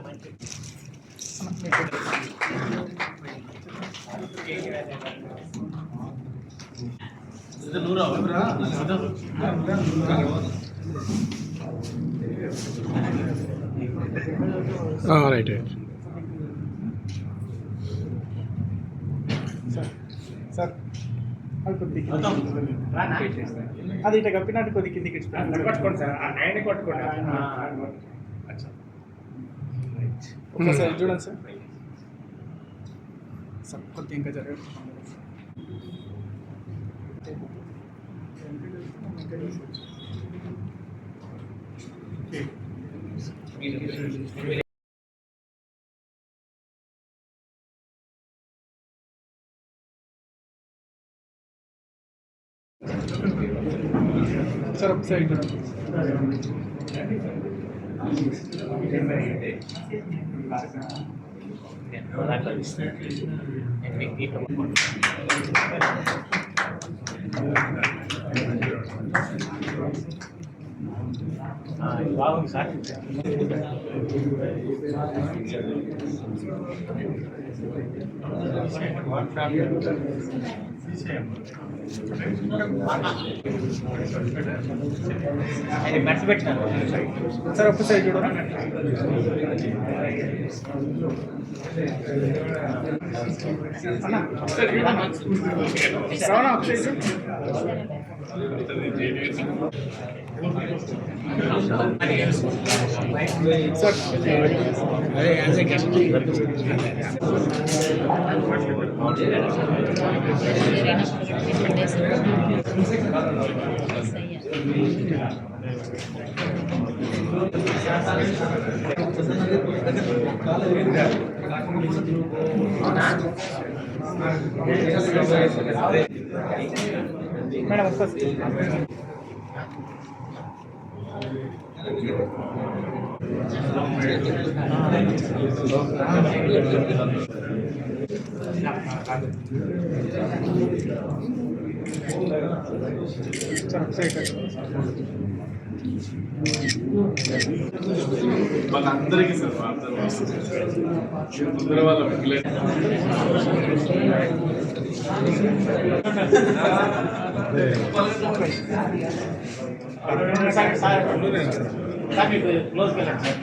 Right right sir అది ఇట్లా కప్పినట్టు కొద్ది కిందికి కొట్టుకోండి సార్ ఆయన కొట్టుకోండి. ఒకసారి చూడండి సార్ సార్ కొద్ది ఇంకా జరగదు. సార్ ఒకసారి చూడండి. బాగుంది సార్. మెట్స్ పెట్టినాను సార్ ఒక్కసారి చూడండి. శ్రవణ ఒకసారి సార్ మేడం ఒక్కసారి వాళ్ళందరికీ సార్ ముందర వాళ్ళ క్లోజ్ వెళ్ళండి సార్.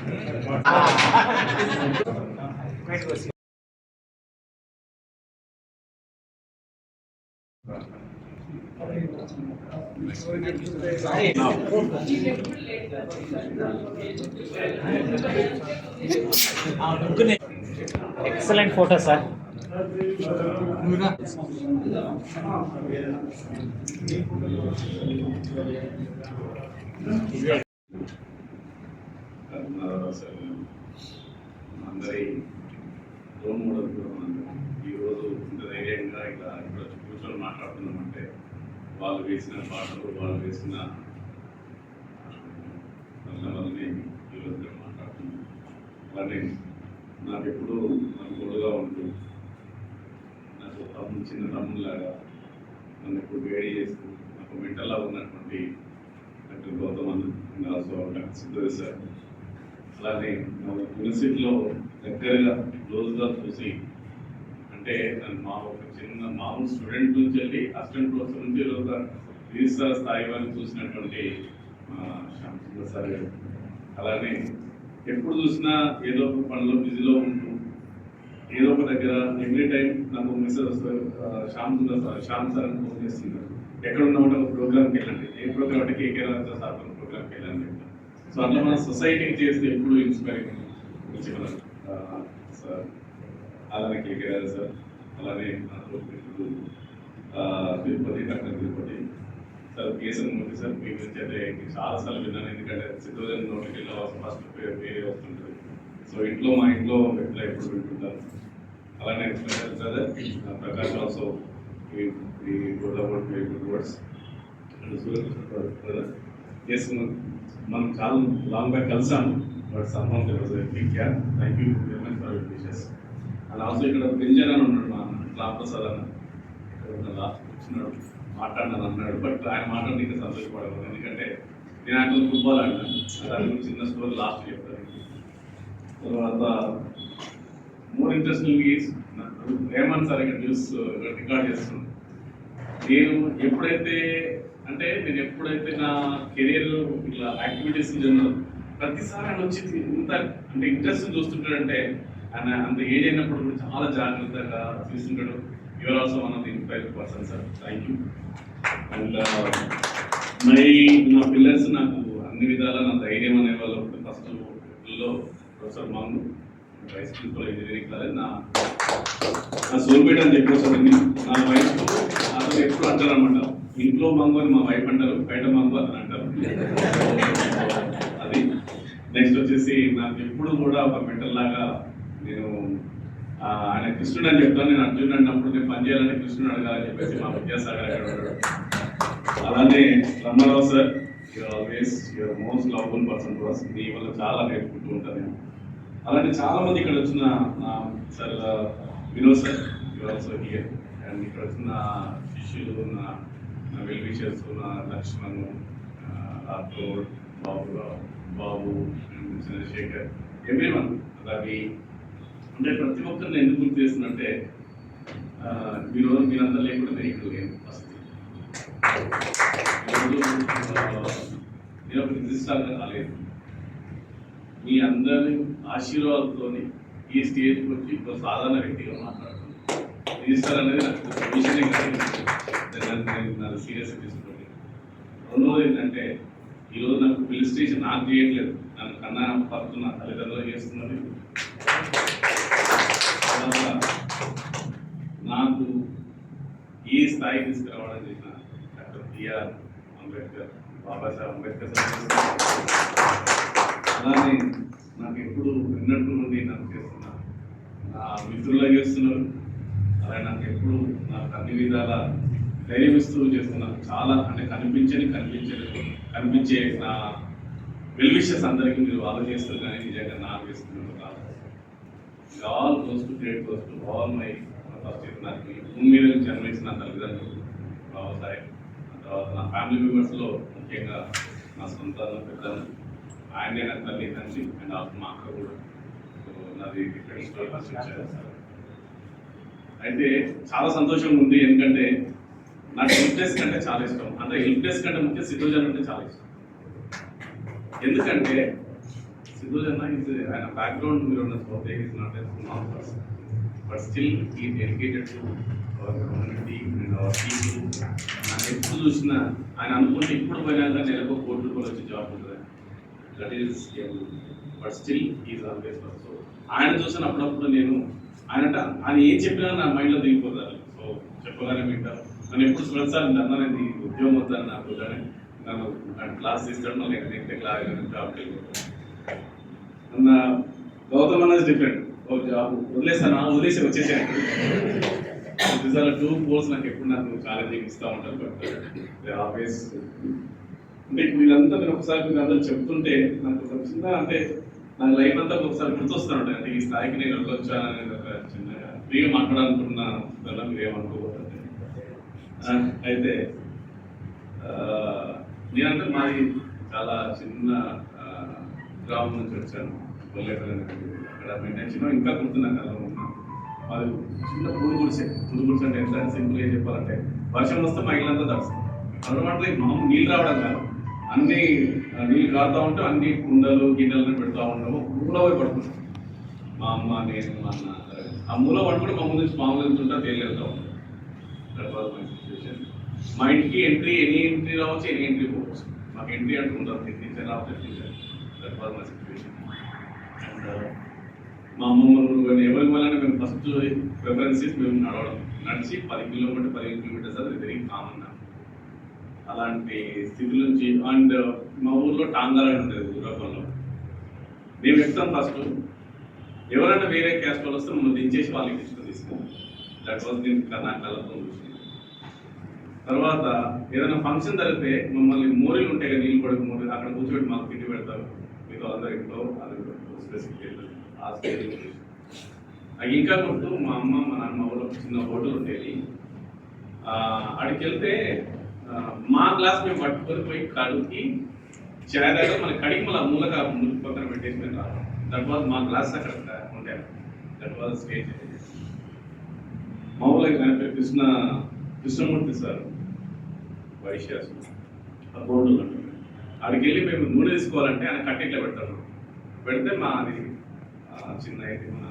Excellent photo sir. అందరి రోల్ మోడల్ ఈరోజు ఇంత ధైర్యంగా ఇలా ఇక్కడ కూర్చొని మాట్లాడుతున్నామంటే వాళ్ళు వేసిన పాటలు, వాళ్ళు వేసిన వల్లనే ఈరోజు మాట్లాడుతున్నాం. అలానే నాకు ఎప్పుడు నాకు తోడుగా ఉంటూ నాకు తమ్ముడు, చిన్న తమ్ముళ్ళలాగా నన్ను ఎప్పుడు వేడి చేస్తూ నాకు మెంటల్లా ఉన్నటువంటి doctor Gautam and also doctor Siddheshwar sir, అలానే యూనివర్సిటీలో దగ్గరగా క్లోజ్గా చూసి, అంటే మా ఒక చిన్న మామూలు స్టూడెంట్ నుంచి వెళ్ళి అసిస్టెంట్ ప్రొఫెసర్ నుంచి ఒక రిజిస్ట్రార్ స్థాయి వరకు చూసినటువంటి శ్యామ్ సుందర్ సార్ గారు. అలానే ఎప్పుడు చూసినా ఏదో ఒక పనిలో బిజీలో ఉంటూ ఏదో ఒక దగ్గర ఎవ్రీ టైం నాకు మెసేజ్ వస్తుంది, శ్యామ్ సార్ అని ఫోన్ చేస్తున్నారు, ఎక్కడ ఉన్నామంటే ఒక ప్రోగ్రామ్కి వెళ్ళండి, ఏ ప్రోగ్రామ్ అంటే కేకే రాజా సార్ ప్రోగ్రామ్కి వెళ్ళండి. సో అట్లా మన సొసైటీకి చేస్తే ఎప్పుడు ఇన్స్పైరింగ్ సార్. అలానే కేకే రాజా సార్, అలానే Tirupati, doctor Tirupati sir, Keshavamurthy sir, మీ గురించి అయితే చాలాసార్లు విన్నాను. ఎందుకంటే సిద్ధోజన్ నోటికి ఫస్ట్ పేరే వస్తుంటుంది. సో మా ఇంట్లో వ్యక్తులు ఎప్పుడు వింటుంటారు. అలానే బ్రదర్ ప్రకాష్ ఆల్సో ఈ good about very good words. Brother yes, మనం చాలా లాంగ్ బ్యాక్ కలిసాము, but somehow there was a big gap. Thank you very much for your wishes. And also ఇక్కడ పెంజన్ అని ఉన్నాడు, మా రామప్రసాద్ అన్న, ఇక్కడ లాస్ట్ వచ్చినాడు, మాట్లాడినాను అన్నాడు. బట్ ఆయన మాట్లాడి సంతోషపడలేదు, ఎందుకంటే నేను ఆయన ఫుట్బాల్ ఆడినాను. దాని గురించి చిన్న స్టోరీ లాస్ట్ చెప్తాను. తర్వాత more interesting is Revanth sir ఇక్కడ న్యూస్ రికార్డ్ చేస్తున్నాను. నేను ఎప్పుడైతే నా కెరియర్ ఇట్లా యాక్టివిటీస్ ప్రతిసారి ఆయన వచ్చి ఇంత అంటే ఇంట్రెస్ట్ చూస్తుంటాడంటే ఆయన అంత ఏజ్ అయినప్పుడు కూడా చాలా జాగ్రత్తగా చూస్తుంటాడు. Your also one of the inspiring person sir. Thank you. And నా పిల్లర్స్ నాకు అన్ని విధాలా నా ధైర్యం అనే వాళ్ళు ఫస్ట్ లో ప్రొఫెసర్ మాము వైస్ ప్రిన్సిపల్ ఇంజనీరింగ్ కాలేజ్ నా సోల్పేట అని చెప్పేసరికి నా వైఫ్ అతను ఎప్పుడు అంటారు అనమాట, ఇంట్లో మంగు అని మా వైఫ్ అంటారు, బయట మంగు అతను అంటారు. అది నెక్స్ట్ వచ్చేసి నాకు ఎప్పుడు కూడా ఒక మెంటల్ లాగా నేను ఆయన కృష్ణుడు అని చెప్తాను. నేను అర్జునుడు అన్నప్పుడు నేను పని చేయాలని కృష్ణుడు అడగాలని చెప్పేసి మా విద్యాసాగర్ అక్కడ ఉన్నాడు. అలానే Ramarao sir, you're always you're most lovable person to us. మీ వల్ల చాలా నేర్చుకుంటూ ఉంటాను నేను. అలాంటి చాలా మంది ఇక్కడ వచ్చిన sir Vinod sir, you are also here. And ఇక్కడ వచ్చిన శిష్యులు, నా వెల్ విషర్స్, నా లక్ష్మణ్, రాథోడ్, బాబు, చంద్రశేఖర్, ఎవ్రీవన్. అలాగే అంటే ప్రతి ఒక్కరిని ఎందుకు గుర్తు చేస్తున్నట్టే మీరంతా లేకుండా నేను ఇక్కడ లేను. ఫస్ట్ నేను ఒక రిజిస్ట్రార్గా రాలేదు. మీ అందరి ఆశీర్వాదంతో ఈ స్టేజ్కి వచ్చి ఒక సాధారణ వ్యక్తిగా మాట్లాడుతున్నాను. రిజిస్టర్ అనేది నాకు విషయమే కానీ నాకు సీరియస్గా తీసుకోండి. రెండవది ఏంటంటే ఈరోజు నాకు ఫెలిసిటేషన్ నాకు చేయట్లేదు, నన్ను కన్నా పడుతున్న తల్లిదండ్రులు చేస్తున్నది. నాకు ఈ స్థాయి తీసుకురావడం చేసిన doctor B R Ambedkar, Babasaheb Ambedkar sir. అలానే నాకు ఎప్పుడు విన్నట్టు నుండి నాకు చేస్తున్నారు, నా మిత్రుల్లో చేస్తున్నారు. అలాగే నాకు ఎప్పుడు నాకు అన్ని విధాల ధైర్యం ఇస్తూ చేస్తున్నారు. చాలా అంటే కనిపించే నా వెల్ విషెస్ అందరికీ మీరు ఆలోచిస్తారు కానీ నిజంగా నాకు ఇస్తున్నారు కాదు. All goes to great goes to all my first నాకు భూమి మీద జన్మించిన తల్లిదండ్రులు బాబాసాహెబ్, తర్వాత నా ఫ్యామిలీ మెంబర్స్లో ముఖ్యంగా నా సొంత పెద్దలు, ఆయనే నా తల్లి తండ్రి అండ్ మా అక్క కూడా. నాది డిఫరెంట్ స్టోరీ ఫస్ట్ ఇచ్చారు. అయితే చాలా సంతోషంగా ఉంది, ఎందుకంటే నాకు హెల్ప్లెస్ కంటే చాలా ఇష్టం. అంటే హెల్ప్లెస్ కంటే ముఖ్య సిద్ధోజన్ అంటే చాలా ఇష్టం. ఎందుకంటే సిద్ధోజన్ ఆయన బ్యాక్గ్రౌండ్ మీరు ఉన్న బట్ స్టిల్ ఈ dedicated to our community and our people. నాకు ఎప్పుడు చూసినా ఆయన అనుకుంటే ఇప్పుడు పోయినా నెలకు ₹1 కోటి వచ్చి జాబ్ ఉంటుంది. That is but still is always. So ఆయన చూసిన అప్పుడప్పుడు నేను ఆయన ఏం చెప్పినా నా మైండ్లో దిగిపోతారు. సో చెప్పగానే వింటారు. నన్ను ఎప్పుడు చూడసారి అన్నానండి ఉద్యోగం వద్దని నాకు నన్ను క్లాస్ తీసుకోవడం నెక్స్ట్ క్లాస్ జాబ్కి వెళ్ళిపోతాను. అన్న గౌతమ్ అన్నది డిఫరెంట్. ఒక జాబ్ వదిలేసి వచ్చేసాను. 2 కోర్స్ నాకు ఎప్పుడు నాకు ఛాలెంజింగ్ ఇస్తూ ఉంటారు. బట్ ఆల్వేస్ అంటే వీళ్ళంతా నేను ఒకసారి మీరు అందరూ చెప్తుంటే నాకు ఒక చిన్న అంటే నా లైఫ్ అంతా ఒకసారి గుర్తొస్తూ ఉంటాయి. అంటే ఈ స్థాయికి నేను వెళ్ళొచ్చాను అనేది ఒక చిన్నగా ఫ్రీగా మాట్లాడాలనుకుంటున్నాను. దానిలో మీరు ఏమనుకోవద్దండి. అయితే నేనంటే మాది చాలా చిన్న గ్రామం నుంచి వచ్చాను, కొల్లేపల్లి. అక్కడ మెయింటైన్ చిన్న ఇంకా గుర్తున్నాను కదా ఉన్నాను. మాది చిన్న పూడి గుడిసే అంటే ఎంత సింపుల్గా చెప్పాలంటే వర్షం వస్తే మా ఇల్లంతా తడుస్తుంది. అన్నమాట మామూలు నీళ్ళు రావడం కాదు, అన్ని నీళ్ళు కారుతూ ఉంటే అన్ని కుండలు గిన్నెలను పెడతా ఉంటాము. మూల పోయి పడుకుంటాం. మా అమ్మ నేను మా అన్న ఆ మూల పడుకుంటే మా ముందు నుంచి మామూలు వెళ్తుంటా తేలి వెళ్తా ఉంటాం. మా ఇంటికి ఎనీ ఎంట్రీ రావచ్చు, ఎనీ ఎంట్రీ పోవచ్చు. మాకు ఎంట్రీ అంటుకుంటాం టీచర్ రావచ్చు teacher. That was my situation. And మా అమ్మమ్మ కానీ ఎవరికి వెళ్ళాలంటే మేము ఫస్ట్ ప్రిఫరెన్సెస్ మేము నడిచి 10 కిలోమీటర్స్ 15 కిలోమీటర్స్ అది వెరీ కామన్. అలాంటి స్థితి నుంచి అండ్ మా ఊర్లో టాంగాలని ఉండేది ఊరపల్లో. మేము చెప్తాం ఫస్ట్ ఎవరైనా వేరే క్యాస్ట్ వాళ్ళు వస్తే మమ్మల్ని దించేసి వాళ్ళకి ఇష్టం తీసుకుంటాం. దట్ వాజ్ నేను నా కళ్ళతో చూసి. తర్వాత ఏదైనా ఫంక్షన్ జరిగితే మమ్మల్ని మోరీలు ఉంటాయి కదా, నీళ్ళు పడుకు మోరీలు, అక్కడ కూర్చోబెట్టి మాకు తిండి పెడతారు. మీతో అందరూ ఇంట్లో అది స్పెసిఫిక్ ఆ స్టేజ్. అది ఇంకా గుర్తు మా అమ్మ మా నాన్న ఊళ్ళో చిన్న హోటల్ ఉండేది. అక్కడికి వెళ్తే మా గ్లాస్ మేము పట్టుకొని పోయి కడుక్కి చేరాక మన కడిగి మళ్ళీ మూలగా ముందు పక్కన పెట్టేసి మేము రావాలి. దట్ వాజ్ మా క్లాస్ అక్కడ ఉంటాను. That was stage. మామూలుగా ఆయన పేరు కృష్ణమూర్తి సార్ వైశ్యాసు ఆ బోర్డు ఆడికి వెళ్ళి మేము నూనె తీసుకోవాలంటే ఆయన కట్టెట్లో పెడతాడు. పెడితే మా అది చిన్న అయితే మన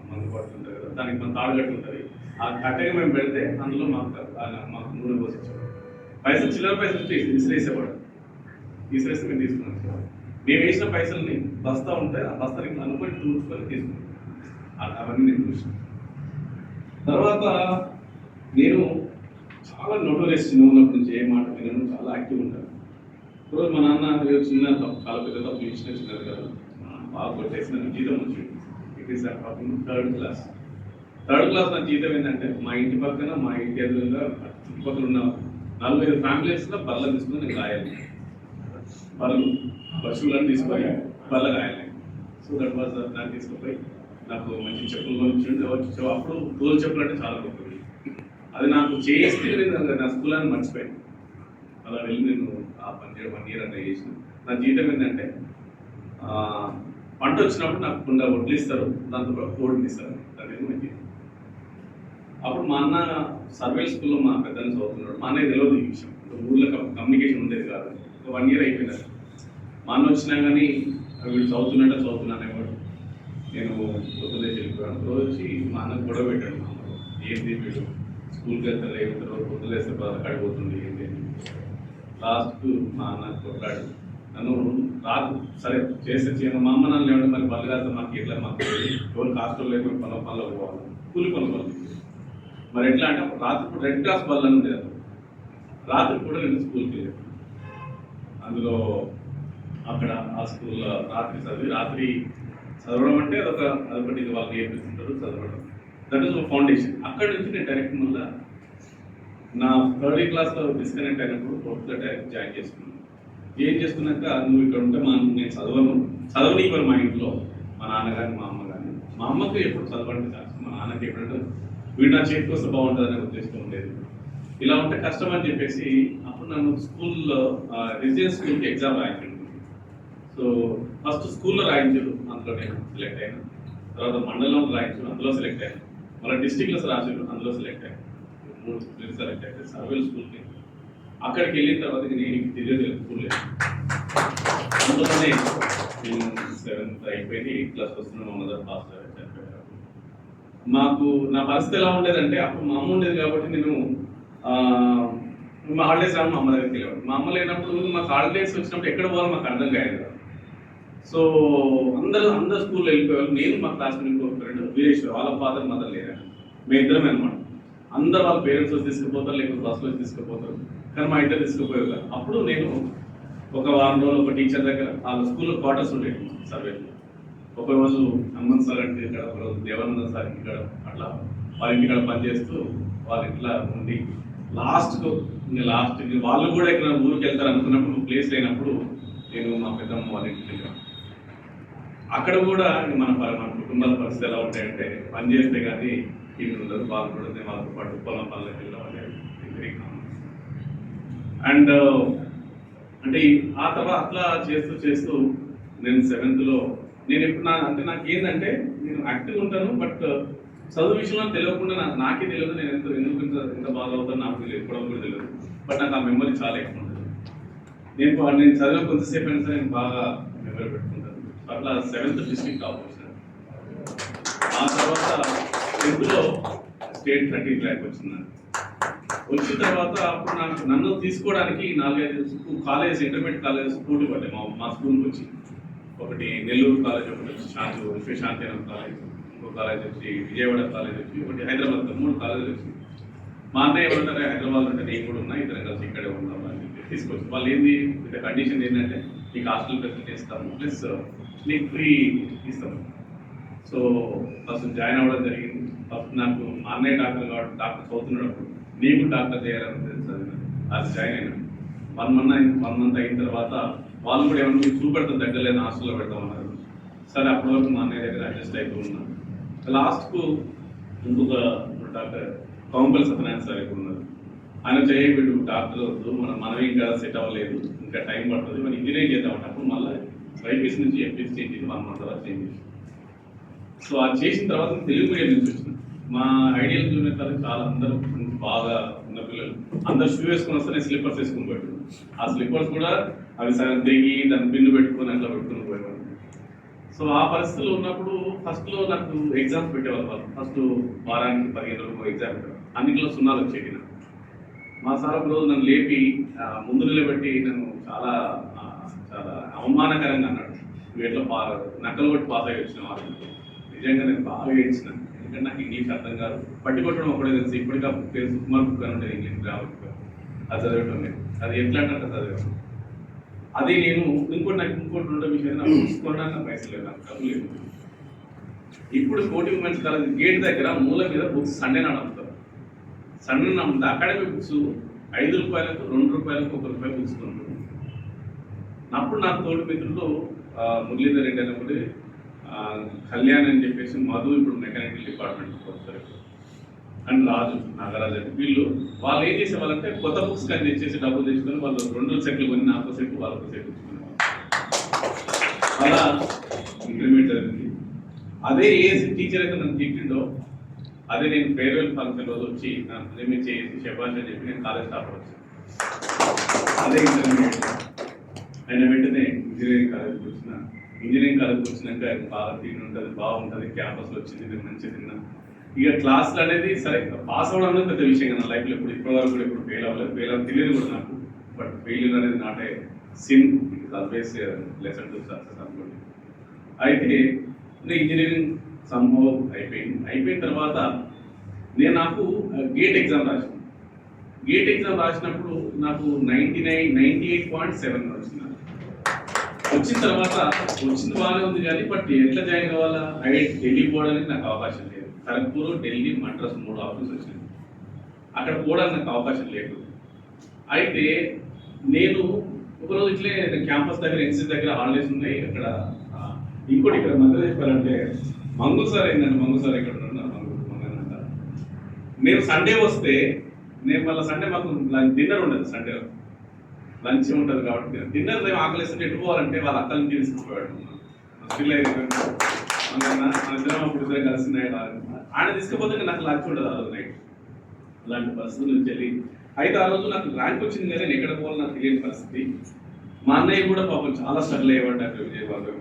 మందు పడుతుంటుంది కదా, దానికి మన తాడు కట్టి ఉంటుంది. ఆ కట్టెగా మేము పెడితే అందులో మాకు నూనె పోసించాడు. పైసలు చిల్లర పైసలు విసిరేసేవాడు. విసిరేస్తే మేము తీసుకున్నాం. మేము వేసిన పైసల్ని బస్తా ఉంటే ఆ బస్తానికి అనుకొని చూసుకొని తీసుకున్నాం. అవన్నీ నేను చూసాను. తర్వాత నేను చాలా నోటోరియస్ చిన్న ఉన్నప్పటి నుంచి ఏ మాట వినను, చాలా యాక్టివ్ ఉంటాను. రోజు మా నాన్న చిన్న తప్పు, చాలా పెద్ద తప్పు చిన్నది కదా, బాగా కొట్టేసి నాకు జీతం వచ్చింది. ఇట్ ఈస్ థర్డ్ క్లాస్ నా జీతం ఏంటంటే మా ఇంటి పక్కన మా ఇంటి ఎదురుగా చుట్టుపక్కల ఉన్న 45 ఫ్యామిలీస్లో బర్రెలు తీసుకుని నేను రాయాలి. పశువులను తీసుకొని బర్రె రాయాలి. సో దట్ వాజ్ దాన్ని తీసుకుపోయి నాకు మంచి చెప్పులు కొనిచ్చిండు. అప్పుడు తోలు చెప్పులు అంటే చాలా గొప్పది. అది నాకు చేస్తే నా స్కూల్ అని మర్చిపోయాను. అలా వెళ్ళి నేను ఆ పని చేయడం 1 year అట్లా చేసిన. నా జీతం ఏంటంటే పంట వచ్చినప్పుడు నాకు కుండా వడ్లు ఇస్తారు, దాంతో పాటు కోడిని ఇస్తారు. అనేది మంచి. అప్పుడు మా అన్న సర్వేల్ స్కూల్లో మా పెద్దన్ని చదువుతున్నాడు. మా అన్నయ్య తెలియదు ఈ విషయం. ఊళ్ళో కమ్యూనికేషన్ ఉండేది కాదు. 1 year అయిపోయినారు. మా అన్న వచ్చినా కానీ వీడు చదువుతున్నానేవాడు. నేను పొద్దున్నే వెళ్ళిపోయాను. రోజు వచ్చి మా అన్నకు గొడవ పెట్టాడు. మా అమ్మలో ఏంటి వీడు స్కూల్కి వెళ్తారు, ఏమిటారు, పొద్దులేస్తే కడిపోతుంది ఏంటి. లాస్ట్కు మా అన్న కొట్లాడు. నన్ను రాదు సరే చేస్తే చేయను. మా అమ్మ నన్ను లేవండి మరి బళ్ళు కాదు మాకు ఎట్లా, మాకు ఎవరు హాస్టల్ లేకుండా పనులు పోవాలి, కూలి పనులు. మరి ఎట్లా అంటే రాత్రి పూట రెడ్ క్రాస్ బళ్ళు అని ఉండేది. రాత్రి కూడా నేను స్కూల్కి వెళ్ళాను. అందులో అక్కడ ఆ స్కూల్లో రాత్రి చదవడం అంటే అదొకటి వాళ్ళు నేర్పిస్తుంటారు చదవడం. That is foundation. అక్కడి నుంచి నేను డైరెక్ట్ మళ్ళీ నా 3rd క్లాస్లో డిస్కనెక్ట్ అయినప్పుడు 4th డైరెక్ట్ జాయిన్ చేసుకున్నాను. ఏం చేసుకున్నాక నువ్వు ఇక్కడ ఉంటే నేను చదవనివ్వను మా ఇంట్లో, మా నాన్న కానీ మా అమ్మ కానీ. మా అమ్మకు ఎప్పుడు చదవండి కాదు, మా నాన్నకి ఎప్పుడంటే వీడు నా చేతికి వస్తే బాగుంటుంది అనే ఉద్దేశం ఉండేది. ఇలా ఉంటే కష్టం అని చెప్పేసి అప్పుడు నన్ను స్కూల్లో రెసిడెన్స్ స్కూల్కి ఎగ్జామ్ రాయించాడు. సో ఫస్ట్ స్కూల్లో రాయించాడు, అందులో నేను సెలెక్ట్ అయ్యాను. తర్వాత మండలంలో రాయించాడు, అందులో సెలెక్ట్ అయ్యాను. మళ్ళీ డిస్ట్రిక్ట్లో రాశాడు, అందులో సెలెక్ట్ అయ్యాను. 3 స్కూల్కి సెలెక్ట్ అయితే సర్వేల్ స్కూల్కి. అక్కడికి వెళ్ళిన తర్వాత నేను తెలియదు స్కూల్ లేదు. అందులోనే నేను 7th అయిపోయింది, 8th క్లాస్ వస్తున్నాను. మా మదర్ పాస్ చనిపోయారు. మాకు నా పరిస్థితి ఎలా ఉండేదంటే అప్పుడు మా అమ్మ ఉండేది కాబట్టి నేను మా హాలిడేస్ రాను మా అమ్మ దగ్గరికి వెళ్ళేవాడు. మా అమ్మ లేనప్పుడు మాకు హాలిడేస్ వచ్చినప్పుడు ఎక్కడ పోవాలో మాకు అర్థం కాదు కదా. సో అందరు స్కూల్లో వెళ్ళిపోయేవాళ్ళు. నేను మా క్లాస్ ఇంకో ఫ్రెండ్ వీరేశ్వర్, వాళ్ళ ఫాదర్ మదర్ లేరా, మేము ఇద్దరమే అనమాట. అందరు వాళ్ళ పేరెంట్స్ వచ్చి తీసుకుపోతారు, లేకపోతే బస్సులో వచ్చి తీసుకుపోతారు. కానీ మా ఇద్దరు తీసుకుపోయేవాళ్ళు. అప్పుడు నేను ఒక వారం రోజులు ఒక టీచర్ దగ్గర వాళ్ళ స్కూల్లో క్వార్టర్స్ ఉండేవి సర్వేలు. ఒకరోజు హనుమంత్ సార్ అంటే ఇక్కడ, ఒకరోజు దేవానంద సార్ ఇక్కడ, అట్లా వాళ్ళ ఇంటికాడ పనిచేస్తూ వాళ్ళ ఇంట్లో ఉండి లాస్ట్ వాళ్ళు కూడా ఇక్కడ ఊరికి వెళ్తారు అనుకున్నప్పుడు ప్లేస్ లేనప్పుడు నేను మా పెద్దమ్మ వాళ్ళ ఇంటికి వెళ్ళాను. అక్కడ కూడా మన కుటుంబాల పరిస్థితి ఎలా ఉంటాయంటే పని చేస్తే కానీ ఇది ఉండదు. వాళ్ళు కూడా వాళ్ళతో పాటు పొలం పనులకు వెళ్ళడం అనేది వెరీ కామన్. అండ్ అంటే ఆ తర్వాత అట్లా చేస్తూ నేను 7th నేను ఎప్పుడు నాకు ఏంటంటే నేను యాక్టివ్ ఉంటాను. బట్ చదువు విషయంలో తెలియకుండా నాకే తెలియదు. నేను ఎంత బాగా అవుతాను నాకు తెలియదు, ఎప్పుడో కూడా తెలియదు. బట్ నాకు ఆ మెమరీ చాలా ఎక్కువ ఉంటుంది. నేను చదివిన కొంతసేపు అయినా సరే నేను బాగా మెమరీ పెట్టుకుంటాను. అట్లా 7th డిస్ట్రిక్ట్ టాప్ వచ్చినాను. ఆ తర్వాత 10th స్టేట్ 30th ర్యాంక్ వచ్చింది. వచ్చిన తర్వాత అప్పుడు నన్ను తీసుకోవడానికి 4-5 కాలేజ్, ఇంటర్మీడియట్ కాలేజెస్ పోటీ పడ్డాయి మా స్కూల్కి వచ్చి. ఒకటి నెల్లూరు కాలేజ్, ఒకటి వచ్చి శాంతినగర్ కాలేజ్, ఇంకో కాలేజ్ వచ్చి విజయవాడ కాలేజ్ వచ్చి, ఒకటి హైదరాబాద్, 3 కాలేజీలు వచ్చి. మా అన్నయ్య ఏమంటారు హైదరాబాద్ అంటే నేను కూడా ఉన్నా, ఇద్దరం కలిసి ఇక్కడే ఉంటాం అని చెప్పి తీసుకొచ్చి. వాళ్ళు ఏంది కండిషన్ ఏంటంటే నీకు హాస్టల్ ఫెసిలిటీ ఇస్తాము, ప్లస్ నీకు ఫ్రీ ఇస్తాము. సో ఫస్ట్ జాయిన్ అవ్వడం జరిగింది. ఫస్ట్ నాకు మా అన్నయ్య డాక్టర్ కాబట్టి డాక్టర్ చదువుతున్నప్పుడు నీకు డాక్టర్ చేయాలని తెలుసు. అది జాయిన్ అయినా 1 month అయిన తర్వాత వాళ్ళు కూడా ఏమన్నా మీకు చూపెడతాం దగ్గరలేని హాస్టల్లో పెడతామన్నారు. సరే అప్పటి వరకు మా అన్నయ్య దగ్గర అడ్జస్ట్ అయిపోతున్నాను. లాస్ట్కు ఇంకొక డాక్టర్ కౌంపల్ సత్యనారాయణ సార్ ఇక్కడ ఉన్నారు. ఆయన వీడు డాక్టర్ వద్దు, మనం ఇంకా సెట్ అవ్వలేదు, ఇంకా టైం పడుతుంది, మనం ఇంజనీరింగ్ చేద్దామంటే అప్పుడు మళ్ళీ బైపీసీ నుంచి ఎంపీసీ చేంజ్ చేసి 1 month వరకు చేంజ్ చేసి సో అది చేసిన తర్వాత తెలుగు మీడియం నుంచి వచ్చిన మా ఐడియల్ జూనియర్ కాలేజ్ చాలా అందరూ బాగా ఉన్న పిల్లలు అందరు షూ వేసుకొని వస్తే నేను స్లిప్పర్స్ వేసుకొని పోయాడు. ఆ స్లిప్పర్స్ కూడా అవి సగం తెగి దాన్ని పిన్ను పెట్టుకొని అట్లా పెట్టుకుని పోయేవాడు. సో ఆ పరిస్థితుల్లో ఉన్నప్పుడు ఫస్ట్లో నాకు ఎగ్జామ్స్ పెట్టేవాళ్ళు వాళ్ళు. ఫస్ట్ వారానికి 15 రోజులు ఎగ్జామ్ పెట్టేవారు. అన్నింటిలో 0 వచ్చేది. మా సార్ ఒక రోజు నన్ను లేపి ముందు నిలబెట్టి నన్ను చాలా చాలా అవమానకరంగా అన్నాడు, నువ్వు ఎట్లా నక్కలు కొట్టి పాస్ అయ్యి వచ్చిన వాళ్ళు. నిజంగా నేను బాగా ఏడ్చిన, ఎందుకంటే నాకు ఇంగ్లీష్ అర్థం కాదు. పట్టి కొట్టడం ఒకటే తెలుసు, ఇప్పటికా బుక్ పేరు సుకుమార్ బుక్ అని ఉండేది ఇంగ్లీష్ గ్రామర్ బుక్, అది చదవటం లేదు. అది ఎట్లా అంటే చదివాను. అది నేను ఇంకోటి రెండో విషయం, నాకు చూసుకోవడానికి పైసలు లేదు, నాకు డబ్బులు లేదు. ఇప్పుడు కోటి ఉమెన్స్ కాలేజ్ గేట్ దగ్గర మూల మీద బుక్స్ సండే నాడు అమ్ముతారు. సండే నమ్ముతా అకాడమిక్ బుక్స్ 5 రూపాయలకు 2 రూపాయలకు 1 రూపాయలు బుక్స్ కొంటారు. అప్పుడు నాకు తోటి మిత్రులు మురళీధర్ రెడ్డి అనేప్పుడు కళ్యాణ్ అని చెప్పేసి మధు ఇప్పుడు మెకానికల్ డిపార్ట్మెంట్ వస్తారు అండ్ రాజు నాగరాజు అంటే వాళ్ళు ఏం చేసేవాళ్ళంటే కొత్త బుక్స్ కానీ తెచ్చేసి డబ్బులు తెచ్చుకొని వాళ్ళు 2 సెట్లు కొని నాకు సెట్ వాళ్ళకు సెట్ తెచ్చుకునేవాళ్ళు. అలా ఇంటర్మీడియట్ జరిగింది. అదే ఏ టీచర్ అయితే నన్ను తిట్టిండో అదే నేను ఫేర్వెల్ ఫంక్షన్ రోజు వచ్చి నన్ను ప్రేమింగ్ చేసి శబాష్ అని చెప్పి నేను కాలేజ్ టాపర్ వచ్చాను. అదే ఇంటర్మీడియట్ అయిన వెంటనే ఇంజనీరింగ్ కాలేజ్కి వచ్చిన. ఇంజనీరింగ్ కాలేజ్కి వచ్చినాక బాగా తిని ఉంటుంది, బాగుంటుంది, క్యాంపస్లో వచ్చింది, నేను మంచిగా తిన్నా. ఇక క్లాసులు అనేది సరే పాస్ అవ్వడం అనేది పెద్ద విషయం కదా లైఫ్లో. ఇప్పటి వరకు కూడా ఎప్పుడు ఫెయిల్ అవ్వలేదు, ఫెయిల్ అవ్వ తెలియదు కూడా నాకు. బట్ ఫెయిల్యూర్ అనేది not a sin, it is always lesson to success అనుకోండి. అయితే ఇంజనీరింగ్ సంభవం అయిపోయిన తర్వాత నాకు గేట్ ఎగ్జామ్ రాసాను. గేట్ ఎగ్జామ్ రాసినప్పుడు నాకు 98.7 వచ్చింది. వచ్చిన తర్వాత వచ్చింది బాగానే ఉంది కానీ బట్ ఎట్లా జాయిన్ కావాలా, ఢిల్లీ పోవడానికి నాకు అవకాశం లేదు. ఖరగ్పూర్, ఢిల్లీ, మద్రాస్ 3 ఆఫీస్ వచ్చినాయి. అక్కడ పోవడానికి నాకు అవకాశం లేదు. అయితే నేను ఒకరోజు ఇట్లే క్యాంపస్ దగ్గర ఎన్సీ దగ్గర హాలిడేస్ ఉన్నాయి. అక్కడ ఇంకోటి ఇక్కడ మధ్య చెప్పారంటే మంగు సార్ ఏంటంటే మంగు సార్ ఇక్కడ ఉన్నారు. నేను సండే వస్తే నేను మళ్ళీ సండే మాకు డిన్నర్ ఉండదు, సండే లంచ్ ఉంటుంది కాబట్టి డిన్నర్ ఆకలిస్తుంటే ఎటు పోవాలంటే వాళ్ళ అక్కలని తీసుకుపోయాడు. పిల్ల మన ఇద్దరం అప్పుడు ఇద్దరం కలిసి ఆయన తీసుకుపోతే నాకు లంచ్ ఉంటుంది ఆ రోజు నైట్. అలాంటి పరిస్థితుల నుంచి వెళ్ళి అయితే ఆ రోజు నాకు ర్యాంక్ వచ్చింది కానీ నేను ఎక్కడ పోవాలో నాకు తెలియని పరిస్థితి. మా అన్నయ్య కూడా పాపం చాలా స్ట్రగుల్ అయ్యేవాడు. విజయబాబు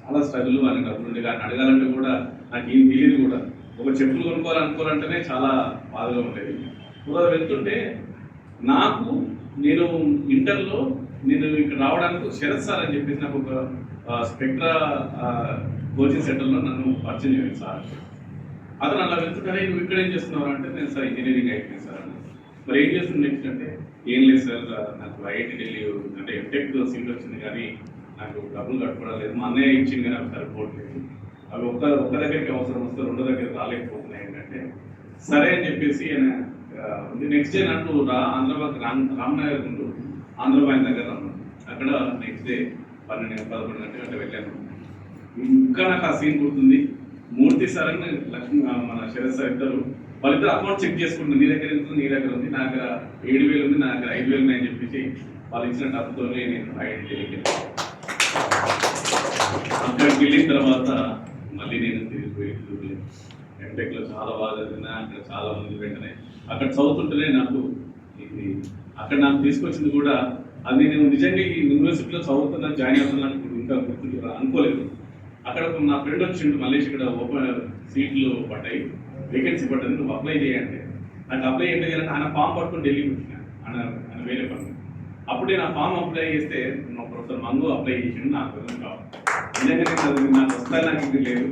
చాలా స్ట్రగుల్, అని డబ్బులు కానీ అడగాలంటే కూడా నాకు ఏం తెలియదు కూడా. ఒక చెప్పులు కొనుక్కోవాలనుకోవాలంటేనే చాలా బాధగా ఉండేది. కూడా వెళ్తుంటే నేను ఇంటర్లో నేను ఇక్కడ రావడానికి శరత్ సార్ అని చెప్పేసి నాకు ఒక స్పెక్ట్రా కోచింగ్ సెంటర్లో నన్ను పరిచయం చేయండి సార్. అతను అలా వెళ్తుంటే నువ్వు ఇక్కడ ఏం చేస్తున్నావు అంటే నేను సార్ ఇంజనీరింగ్ అయిపోయింది సార్ అని. మరి ఏం చేస్తుంది నెక్స్ట్ అంటే ఏం లేదు సార్, నాకు ఐఐటి ఢిల్లీ అంటే ఎంటెక్ సీట్ వచ్చింది కానీ నాకు డబ్బులు కట్టుకోవడం లేదు, మా అన్నయ్య ఇచ్చింది కానీ అవి సరిపోవట్లేదు, అవి ఒక్క దగ్గరికి అవసరం వస్తే 2 దగ్గరికి రాలేకపోతున్నాయి ఏంటంటే సరే అని చెప్పేసి నెక్స్ట్ డే నన్ను ఆంధ్రాబాద్ రామ్నగర్ ఉంటూ ఆంధ్రబాయ్ దగ్గర అన్నాను. అక్కడ నెక్స్ట్ డే 11 గంటల వెళ్ళాను. ఇంకా నాకు ఆ సీన్ గుర్తుంది. మూర్తి సార్ అని లక్ష్మి మన శరత్ సార్ వాళ్ళిద్దరు అకౌంట్ చెక్ చేసుకుంటున్నారు. నీ దగ్గర ఎంత నీ దగ్గర ఉంది, నా దగ్గర 7,000 ఉంది, నా దగ్గర 5,000 ఉన్నాయని చెప్పేసి వాళ్ళు ఇచ్చిన డబ్బుతోనే నేను ఐఐటి వెళ్ళాను. అక్కడికి వెళ్ళిన తర్వాత మళ్ళీ నేను తిరిగిపోయి ఎంటెక్లో చాలా బాగా చదివినా. అక్కడ చాలా మంది వెంటనే అక్కడ చదువుతుంటేనే నాకు ఇది అక్కడ నాకు తీసుకొచ్చింది కూడా అది నేను నిజంగా ఈ యూనివర్సిటీలో చదువుతున్నా జాయిన్ అవుతున్నాను ఇంకా గుర్తు అనుకోలేదు. అక్కడ నా ఫ్రెండ్ వచ్చిండు మల్లేష్, ఇక్కడ ఓపెన్ సీట్లు పడ్డాయి, వేకెన్సీ పడ్డది, నువ్వు అప్లై చేయండి. నాకు అప్లై ఏంటి చేయాలంటే ఆయన ఫామ్ పట్టుకొని ఢిల్లీకి వచ్చిన ఆయన వేరే పని. అప్పుడు నేను ఆ ఫామ్ అప్లై చేస్తే మా ప్రొఫెసర్ మంగు అప్లై చేసిండు. నాకు కావాలి నిజంగా నాకు వస్తాను, నాకు ఇది లేదు,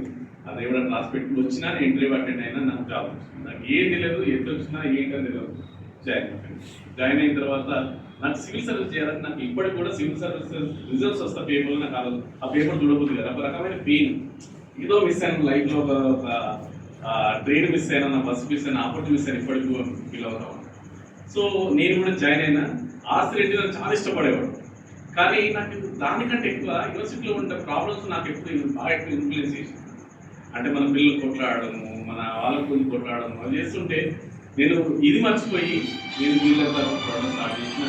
అది ఎవరైనా రాసి పెట్టి వచ్చినా నేను ఇంటర్వ్యూ అటెండ్ అయినా నాకు జాబ్ వచ్చింది. నాకు ఏం తెలియదు, ఎట్లా వచ్చినా ఏంటని తెలియదు. జాయిన్ అయిన తర్వాత నాకు సివిల్ సర్వీస్ చేయాలని నాకు ఇప్పటికి కూడా సివిల్ సర్వీసెస్ రిజల్ట్స్ వస్తా పేపర్లో నాకు ఆ పేపర్ చూడబోతుంది కదా, ఒక రకమైన పెయిన్. ఏదో మిస్ అయిన లైఫ్లో ఒక ట్రైన్ మిస్ అయినా, నా బస్ మిస్ అయినా, ఆపర్చునిటీ మిస్ అయినా ఇప్పటికి ఫీల్ అవుతాను. సో నేను కూడా జాయిన్ అయినా. ఆర్ట్స్ నాకు చాలా ఇష్టపడేవాడు కానీ నాకు దానికంటే ఎక్కువ యూనివర్సిటీలో ఉండే ప్రాబ్లమ్స్ నాకు ఎప్పుడు బాగా ఎక్కువ ఇన్ఫ్లుయెన్స్ చేసింది. అంటే మన పిల్లలు కొట్లాడము, మన వాళ్ళ గురించి కొట్లాడము అది చేస్తుంటే నేను ఇది మర్చిపోయి నేను వీళ్ళతో స్టార్ట్ చేసిన.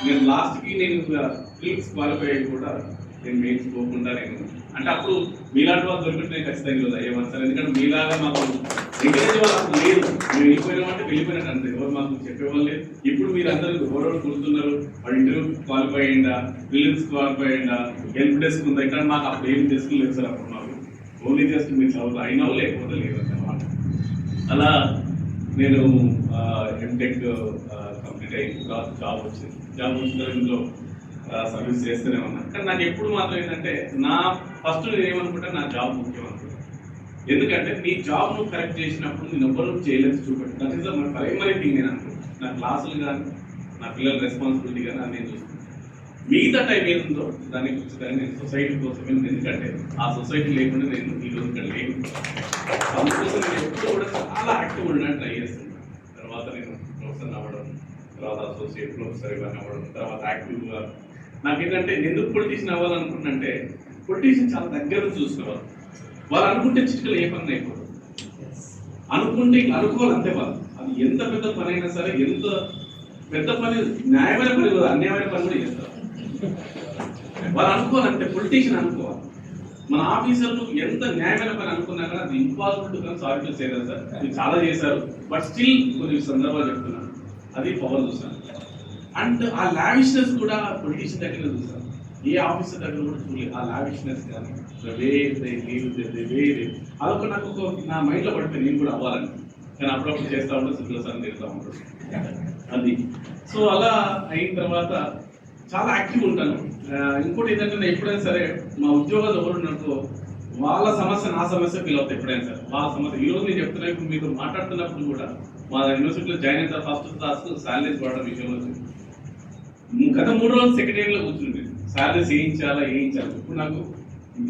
నేను లాస్ట్కి నేను ఫిలిమ్స్ క్వాలిఫై అయ్యి కూడా నేను మెయిన్స్ పోకుండా నేను అంటే అప్పుడు మీలాంటి వాళ్ళు దొరికితే ఖచ్చితంగా ఈరోజు అయ్యేవాళ్ళు సార్. ఎందుకంటే మీలాగా మాకు ఎంకరేజ్ వాళ్ళు అప్పుడు లేదు. మేము వెళ్ళిపోయినామంటే వెళ్ళిపోయినట్టు అంతే, ఎవరు మాకు చెప్పేవాళ్ళు లేదు. ఇప్పుడు మీరు అందరూ ఎవరెవరు కూర్చున్నారు, వాడు ఇంటర్వ్యూ క్వాలిఫై అయ్యిందా, ప్రిలిమ్స్ క్వాలిఫై అయ్యిందా, హెల్ప్ డెస్క్ ఉందా, ఇక్కడ మాకు అప్పుడు ఏం డెస్క్ లేదు సార్. అప్పుడు మాకు ఓన్లీ జస్ట్ మీరు చదువు అయినా లేకపోతే లేదు అన్నమాట. అలా నేను ఎంటెక్ కంప్లీట్ అయిన తర్వాత జాబ్ వచ్చింది. జాబ్ వచ్చిన ఇందులో సర్వీస్ చేస్తూనే ఉన్నాను. కానీ నాకు ఎప్పుడు మాత్రం ఏంటంటే నా ఫస్ట్ నేను ఏమనుకుంటా, నా జాబ్ ముఖ్యం అనుకుంటా. ఎందుకంటే నీ జాబ్ నువ్వు కరెక్ట్ చేసినప్పుడు నేను ఎవ్వరు చేయలేదు చూపెట్టు. That is my primary thing. నేను అనుకుంటాను నా క్లాసులు కానీ నా పిల్లల రెస్పాన్సిబిలిటీ కానీ నేను చూసుకుంటాను. మిగతా టైం ఏముందో దానికి ఖచ్చితంగా నేను సొసైటీ కోసమే. ఎందుకంటే ఆ సొసైటీ లేకుండా నేను ఈరోజు ఇక్కడ లేను. అందుకోసం నేను ఎప్పుడు కూడా చాలా యాక్టివ్ ఉండడానికి ట్రై చేస్తున్నాను. తర్వాత నేను ప్రొఫెసర్ అవ్వడం, తర్వాత అసోసియేట్ ప్రొఫెసర్ ఇవన్నీ అవ్వడం, తర్వాత యాక్టివ్గా నాకేంటంటే ఎందుకు పొలిటీషియన్ అవ్వాలనుకుంటున్నంటే పొలిటీషియన్ చాలా దగ్గర చూసుకోవాలి. వాళ్ళు అనుకుంటే చిటికలు ఏ పని అయిపోతుంది, అనుకుంటే అనుకోవాలి అంతే. వాళ్ళు అది ఎంత పెద్ద పని అయినా సరే, ఎంత పెద్ద పని న్యాయమైన పని కూడా అన్యాయమైన పని కూడా చేస్తారు. వాళ్ళు అనుకోవాలంటే పొలిటీషియన్ అనుకోవాలి. మన ఆఫీసర్లు ఎంత న్యాయమైన పని అనుకున్నా కానీ అది impossible to come sorry to say that sir. మీరు చాలా చేశారు, బట్ స్టిల్ కొన్ని సందర్భాలు చెప్తున్నాను, అది పవర్ చూసాను. అండ్ ఆ లావిష్నెస్ కూడా పొలిటీషియన్ దగ్గర చూసాను. ఏ ఆఫీసర్ దగ్గర కూడా చూడలేదు ఆ లావిష్నెస్ కానీ అదొక నాకు ఒక నా మైండ్లో పడిపోయి నేను కూడా అవ్వాలని. కానీ అప్పుడప్పుడు చేస్తూ ఉంటాను, సిద్ధులసారి తిరుగుతూ ఉంటాడు అది. సో అలా అయిన తర్వాత చాలా యాక్టివ్ ఉంటాను. ఇంకోటి ఏంటంటే నేను ఎప్పుడైనా సరే మా ఉద్యోగాలు ఎవరు ఉన్నట్టు వాళ్ళ సమస్య నా సమస్య ఫీల్ అవుతాయి. ఎప్పుడైనా సరే వాళ్ళ సమస్య. ఈరోజు నేను చెప్తున్నా, ఇప్పుడు మీతో మాట్లాడుతున్నప్పుడు కూడా మా యూనివర్సిటీలో జాయిన్ అయిన ఫస్ట్ క్లాస్ శాలరీస్ పడడం విషయంలో గత 3 రోజులు సెక్రటరీలో కూర్చుంది. శాలరీస్ వేయించాలి. ఇప్పుడు నాకు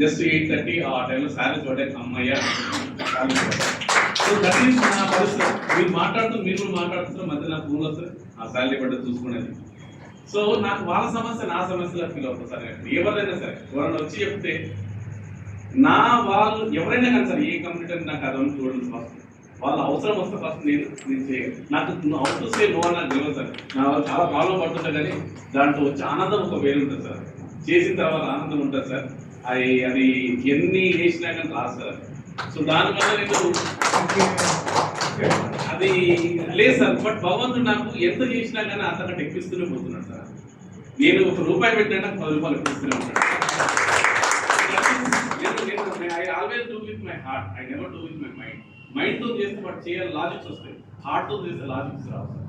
జస్ట్ 8:30 ఆ టైంలో శాలరీస్ పడ్డాయి. అమ్మయ్య. సో దట్ ఈస్ నా పరిస్థితి. మీరు కూడా మాట్లాడుతున్నారు, మధ్య నాకు ఫోన్ వస్తుంది, ఆ శాలరీ పడ్డది చూసుకునేది. సో నాకు వాళ్ళ సమస్య నా సమస్యలా ఫీల్ అవుతుంది సార్. ఎవరైనా సరే ఎవరైనా వచ్చి చెప్తే వాళ్ళు ఎవరైనా కానీ సరే ఏ కంప్యూటర్ నాకు అదని చూడండి ఫస్ట్ వాళ్ళ అవసరం వస్తే ఫస్ట్ నేను చేయను. నాకు అవుట్ సే నో నాకు తెలియదు సార్. నా చాలా ప్రాబ్లం పడుతుంటా, కానీ దాంట్లో వచ్చే ఆనందం ఒక వేరు ఉంటుంది సార్. చేసిన తర్వాత ఆనందం ఉంటుంది సార్. అది ఎన్ని వేసినా కానీ రాదు సార్. సో దానివల్ల నేను అది లేదు సార్. బట్ భగవంతుడు నాకు ఎంత చేసినా కానీ అంతకంటే ఎక్కిస్తూనే పోతున్నాడు సార్. నేను ₹1 పెట్టినా ₹10 ఎక్కిస్తూనే ఉంటాను. I always do with my heart, I never do with my mind. మైండ్తో చేస్తే వాటి చేయాలి లాజిక్స్ వస్తాయి, హార్ట్తో చేస్తే లాజిక్స్ రావు sir.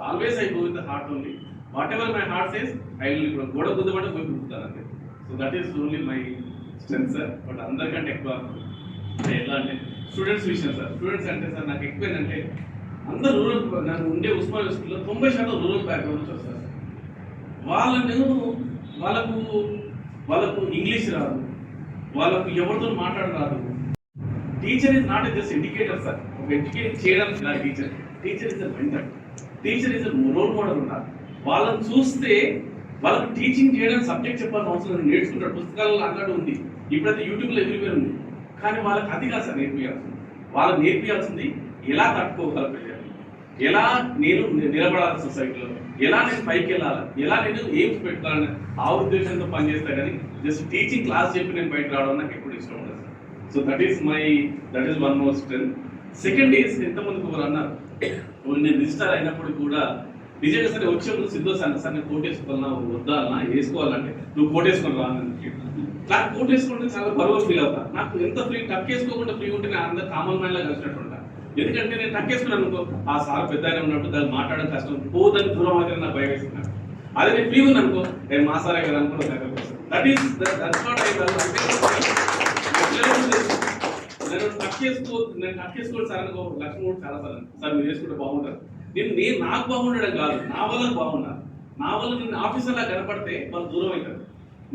Always I go with the heart only. Whatever my heart says I will. ఇప్పుడు గోడ గుద్దమంటే పోయి గుద్దుతాను అంతే. So that is only my strength sir. But అందరికంటే ఎక్కువ ఎలా అంటే స్టూడెంట్స్ విషయం సార్. స్టూడెంట్స్ అంటే సార్ నాకు ఎక్కువ ఏంటంటే అందరూ రూరల్, నాకు ఉండే ఉస్మానియా స్కూల్లో 90% రూరల్ బ్యాక్గ్రౌండ్ నుంచి వస్తారు సార్. వాళ్ళకు ఇంగ్లీష్ రాదు, వాళ్ళకు ఎవరితో మాట్లాడరాదు. Teacher is not just educator sir. ఒక ఎడ్యుకేట్ చేయడానికి నా teacher is a mentor, teacher is a role model ఉన్నారు. వాళ్ళని చూస్తే వాళ్ళకు టీచింగ్ చేయడానికి సబ్జెక్ట్ చెప్పాల్సిన అవసరం నేర్చుకుంటారు. పుస్తకాలలో అన్నట్టు ఉంది, ఇప్పుడైతే యూట్యూబ్లో ఎవ్రీవేర్ ఉంది. కానీ వాళ్ళకి అది కాదు సార్ నేర్పించాల్సింది. వాళ్ళకి నేర్పించాల్సింది ఎలా తట్టుకోగలరు, ఎలా నేను నిలబడాలి సొసైటీలో, ఎలా నేను పైకి వెళ్ళాలి, ఎలా నేను ఎయిమ్స్ పెట్టుకోవాలని ఆ ఉద్దేశంతో పనిచేస్తా. కానీ జస్ట్ టీచింగ్ క్లాస్ చెప్పి నేను బయటకు రావడం నాకు ఎప్పుడు ఇష్టం ఉండదు sir. So that is one more strength. Second is ఎంతమందికి ఒకరు అన్నారు, నేను రిజిస్టర్ అయినప్పుడు కూడా నిజంగా సరే వచ్చేప్పుడు సిద్ధోసారి సార్ నేను కోట్ వేసుకోవాలన్నా వద్దా అన్నా, వేసుకోవాలంటే నువ్వు కోట్ వేసుకొని రాను. నాకు కోట్ వేసుకుంటే చాలా బరువు ఫీల్ అవుతా. నాకు ఎంత ఫ్రీ టక్ వేసుకోకుండా ఫ్రీ ఉంటే నేను అందరూ కామన్ మైండ్ లా కలిసినట్టు ఉంటా. ఎందుకంటే నేను టక్ వేసుకున్నాను అనుకో, ఆ సార్ పెద్ద ఉన్నప్పుడు దాన్ని మాట్లాడడం కష్టం, పోదని దూరం అయితే నాకు భయం వేసుకున్నాను. అదే నేను ఫ్రీ ఉంది అనుకో, నేను మా సారే కదా అనుకో. దట్స్ నాట్ ఐ నేను టక్ చేసుకోండి సార్ అనుకో. లక్ష్మణ్ చాలా సార్ మీరు వేసుకుంటే బాగుంటారు. నేను నాకు బాగుండడం కాదు, నా వల్ల బాగున్నాను. నా వల్ల నేను ఆఫీసర్లా కనపడితే వాళ్ళు దూరం అవుతారు.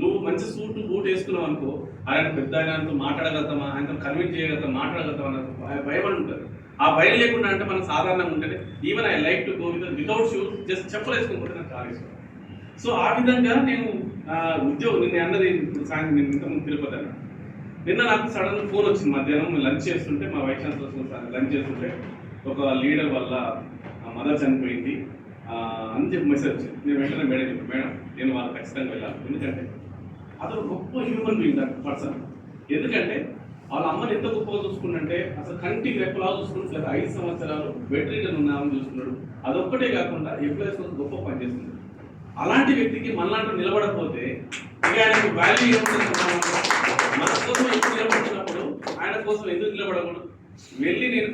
నువ్వు మంచి సూట్ బూట్ వేసుకున్నావు అనుకో, ఆయన పెద్ద ఆయనతో మాట్లాడగలుగుతామా, ఆయనతో కన్విన్స్ చేయగలుగుతాం, మాట్లాడగలుగుతాం అన్న భయపడి ఉంటుంది. ఆ భయం లేకుండా అంటే మనం సాధారణంగా ఉంటుంది. Even I like to go without shoes, just చెప్పులు వేసుకుంటే నాకు చాలా ఇష్టం. సో ఆ విధంగా నేను ఉద్యోగం నిన్న అన్నది ఇప్పుడు సాయంత్రం నేను ఇంతకుముందు తిరుపతి అన్న. నిన్న నాకు సడన్ ఫోన్ వచ్చింది మధ్యాహ్నం లంచ్ చేస్తుంటే, మా వైస్ ఛాన్సలర్ లంచ్ చేస్తుంటే ఒక లీడర్ వల్ల మదర్ చనిపోయింది అని చెప్పి మెసేజ్ వచ్చింది. నేను వెంటనే మేడం చెప్పాను, మేడం నేను వాళ్ళు ఖచ్చితంగా వెళ్ళాలి. ఎందుకంటే అతను గొప్ప హ్యూమన్ బీయింగ్ దట్ పర్సన్. ఎందుకంటే వాళ్ళ అమ్మని ఎంత గొప్పగా చూసుకుంటే అసలు కంటికి రెప్పలా చూసుకుంటే 5 సంవత్సరాలు బెడ్ రిటర్న్ ఉన్నామని చూసుకున్నాడు. అదొక్కటే కాకుండా ఎంప్లాయీస్ కోసం గొప్ప పని చేస్తున్నాడు. అలాంటి వ్యక్తికి మనలాంటి నిలబడకపోతే ఇక ఆయనకు వాల్యూ ఏముంటుంది? మన కోసం ఎందుకు నిలబడుతున్నప్పుడు ఆయన కోసం ఎందుకు నిలబడకూడదు? వెళ్ళి నేను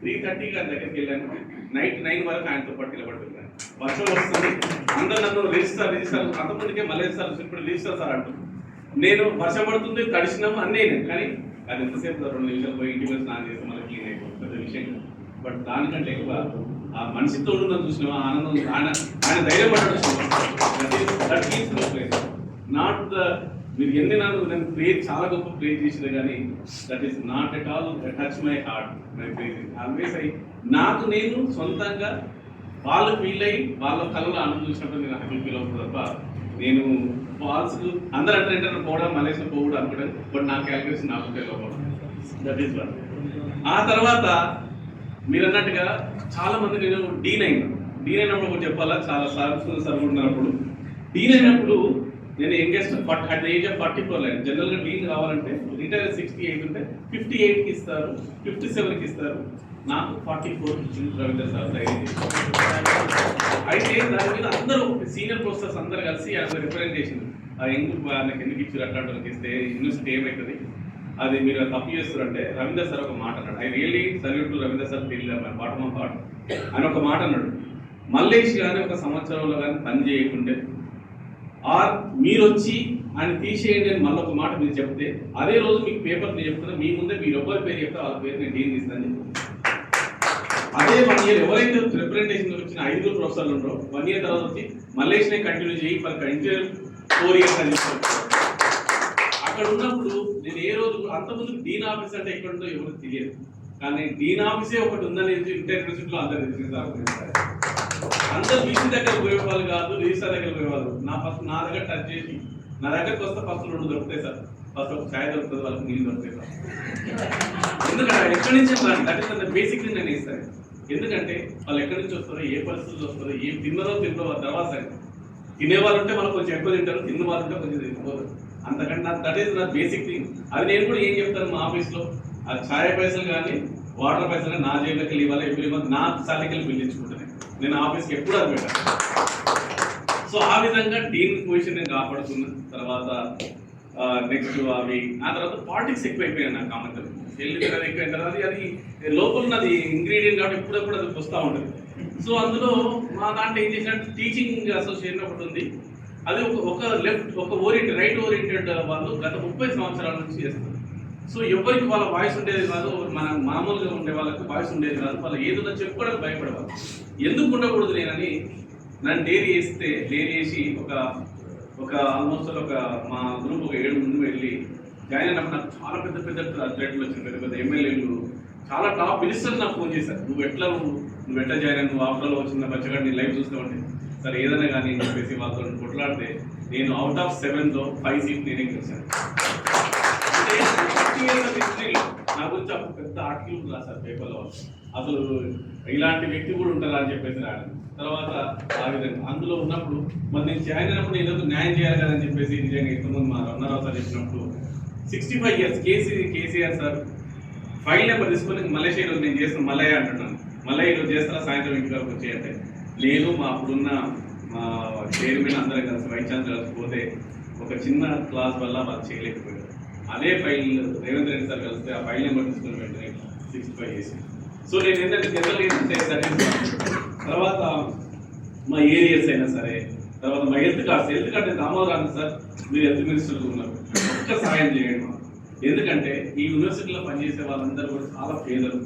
3:30 గారి దగ్గరికి వెళ్ళాను. నైట్ 9 వరకు ఆయనతో పాటు నిలబడుతున్నాను. వర్షం వస్తుంది, అందరూ నన్ను రిజిస్టర్ అంతమందికే మళ్ళీ ఇప్పుడు రిజిస్టర్ సార్ అంటున్నాను. నేను వర్షం పడుతుంది, తడిసినాము అన్నీ కానీ అది ఎంతసేపు 2 నిమిషాలు పోయి ఇంటికి స్నానం చేసి మళ్ళీ క్లీన్ అయిపోతుంది, పెద్ద విషయం. బట్ దానికంటే ఎక్కువ ఆ మనిషి తోడున్న చూసినావా ఆనందం, ఆయన ధైర్యం పడ్డాడు. నాట్ ద మీరు ఎన్ని నేను ప్రే చాలా గొప్ప ప్రే చేసినా కానీ that is not at all touch my heart my praising always. నాకు నేను సొంతంగా వాళ్ళు ఫీల్ అయ్యి వాళ్ళ కళలో ఆనందం చూసినప్పుడు నేను హ్యాపీ ఫీల్ అవుతుంది తప్ప నేను ఫాల్స్ అందరూ అంటే పోవడం మలేషియా పోవడం అనుకోవడం. బట్ నా క్యాలిక్యులేషన్ నాకు ఫెయిల్ అవ్వడం, దట్ ఈస్ వన్. ఆ తర్వాత మీరు అన్నట్టుగా చాలా మంది నేను డీన్ అయినప్పుడు ఒకటి చెప్పాలా, చాలా సరుకున్నప్పుడు డీన్ అయినప్పుడు నేను youngest at the age of 44 లేదు. జనరల్గా డీన్ కావాలంటే రిటైర్ 68 ఉంటే 58కి ఇస్తారు, 57కి ఇస్తారు. నాకు 44కి ఇచ్చింది రవీంద్ర సార్ ధైర్యం. అయితే దాని మీద అందరూ సీనియర్ ప్రొఫెసర్స్ అందరు కలిసి ఆయన రిప్రజెంటేషన్ నాకు ఎందుకు ఇచ్చారు అట్లాంటి ఇస్తే యూనివర్సిటీ ఏమవుతుంది, అది మీరు తప్పు చేస్తారంటే రవీంద్ర సార్ ఒక మాట అన్నాడు. I really salute to Ravindra sir bottom of heart. ఆయన ఒక మాట అన్నాడు, మల్లేష్ కానీ 1 సంవత్సరంలో కానీ పని చేయకుంటే ఆర్ మీరు వచ్చి ఆయన తీసేయండి అని మళ్ళీ ఒక మాట మీరు చెప్తే అదే రోజు మీకు పేపర్ నేను చెప్తున్నా, మీ ముందే మీరు ఎవరి పేరు చెప్తే వాళ్ళ పేరు నేను డీల్ తీస్తాను. అదే 1 ఇయర్ ఎవరైతే రిప్రజెంటేషన్ వచ్చిన 5 ప్రొఫెసర్లు ఉండరో 1 ఇయర్ తర్వాత వచ్చి మల్లేష్నే కంటిన్యూ చేయి ఫర్ కంటిన్యూ 4 ఇయర్స్ అని చెప్తారు. అక్కడ ఉన్నప్పుడు నేను ఏ రోజు అంతకుముందు డీన్ ఆఫీస్ అంటే ఎక్కడ ఉందో ఎవరికి తెలియదు, కానీ డీన్ ఆఫీసే ఒకటి ఉందని ఇంటర్యూనివర్సిటీలో అందరూ తెలిసింది. అందరూ వీసీ దగ్గర పోయేవాళ్ళు కాదు, రిజిస్టర్ దగ్గర పోయేవాళ్ళు. నా దగ్గర టచ్ చేసి నా దగ్గరకు వస్తే ఫస్ట్ 2 దొరుకుతాయి సార్. ఫస్ట్ ఒక ఛాయ్ దొరుకుతుంది, వాళ్ళకి నీళ్ళు దొరుకుతాయి సార్. ఎందుకంటే ఎక్కడి నుంచి that is the basic thing నేను ఇస్తాను. ఎందుకంటే వాళ్ళు ఎక్కడి నుంచి వస్తారో, ఏ పరిస్థితులు వస్తారో, ఏం తిన్నదో తర్వాత తినేవాళ్ళు ఉంటే వాళ్ళు కొంచెం ఎక్కువ తింటారు, తిన్న వాళ్ళు ఉంటే కొంచెం తినకపోతారు. అంతకంటే దట్ ఈస్ నా బేసిక్ థింగ్. అది నేను కూడా ఏం చెప్తాను మా ఆఫీస్లో, ఆ ఛాయ్ పైసలు కానీ వాటర్ పైసలు కానీ నా జేబులోకి వెళ్ళి ఇవ్వాలి. ఎవ్రీ మంత్ నా శాలరీకి బిల్ ఇచ్చుకుంటాను నేను ఆఫీస్కి ఎప్పుడు అది పెట్టాను. సో ఆ విధంగా డీన్ పొజిషన్ నేను కాపాడుతున్నా. తర్వాత నెక్స్ట్ అవి ఆ తర్వాత పాలిటిక్స్ ఎక్కువైపోయాయి నాకు కామెంట్ ఎక్కువైన తర్వాత అది లోపల ఉన్నది ఇంగ్రీడియంట్ కాబట్టి ఎప్పుడప్పుడు అది వస్తూ ఉంటుంది. సో అందులో మా దాంట్లో ఏం చేసినట్టు టీచింగ్ అసోసియేషన్ ఒకటి ఉంది. అది ఒక రైట్ ఓరియంటెడ్ వాళ్ళు గత 30 సంవత్సరాల నుంచి చేస్తారు. సో ఎవరికి వాళ్ళ వాయిస్ ఉండేది కాదు, మన మామూలుగా ఉండే వాళ్ళకి వాయిస్ ఉండేది కాదు. వాళ్ళు ఏదో చెప్పుకోవడానికి భయపడేవాళ్ళు. ఎందుకు ఉండకూడదు నేనని నన్ను డైరీ చేసి ఒక ఆల్మోస్ట్ మా గ్రూప్ 7 ముందు వెళ్ళి జాయిన్ అయినప్పుడు నాకు చాలా పెద్ద అథ్లెట్లు వచ్చిన పెద్ద ఎమ్మెల్యేలు, చాలా టాప్ మినిస్టర్స్ నాకు ఫోన్ చేశారు. నువ్వు ఎట్లా జాయిన్ అయ్యి, నువ్వు ఆఫ్టర్లో వచ్చిన బచ్చగా నీ లైఫ్ చూస్తామంటే సరే ఏదైనా కానీ చెప్పేసి వాళ్ళతో కొట్లాడితే నేను అవుట్ ఆఫ్ 7లో 5 సీట్లు నేనే గెలిచాను. హిస్టరీలో నా గురించి అప్పుడు పెద్ద ఆర్టికల్ రాశారు పేపర్లో. అసలు ఇలాంటి వ్యక్తి కూడా ఉంటారా అని చెప్పేసి రాయడం. తర్వాత ఆ విధంగా అందులో ఉన్నప్పుడు మరి నేను జాయిన్ అయినప్పుడు నేను ఏదో న్యాయం చేయాలి కదని చెప్పేసి నిజంగా ఇంతకుముందు మా రమణారావు సార్ చెప్పినప్పుడు 65 years KCR sir file number తీసుకొని మలేషియా ఈరోజు నేను చేస్తాను మల్లయ్య అంటున్నాను. మల్లయ్య ఈరోజు చేస్తారా సాయంత్రం ఇంటి వరకు వచ్చేయంటే నేను మా అప్పుడున్న మా చైర్మన్ అందరూ కలిసి వైస్ ఛాన్సలర్ కలిసి పోతే ఒక చిన్న క్లాస్ వల్ల వాళ్ళు చేయలేకపోయారు. అదే ఫైల్ రేవంత్ రెడ్డి సార్ కలిస్తే ఆ ఫైల్ నెంబర్ తీసుకుని వెంటనే 65 చేసి. సో నేను ఏంటంటే జనరల్ ఏంటంటే తర్వాత మా ఏరియాస్ అయినా సరే, తర్వాత మా హెల్త్ కార్డ్ రామారావు సార్ మీరు హెల్త్ మినిస్టర్లు ఉన్నారు, ఒక్క సహాయం చేయండి. ఎందుకంటే ఈ యూనివర్సిటీలో పనిచేసే వాళ్ళందరూ కూడా చాలా పేదలు,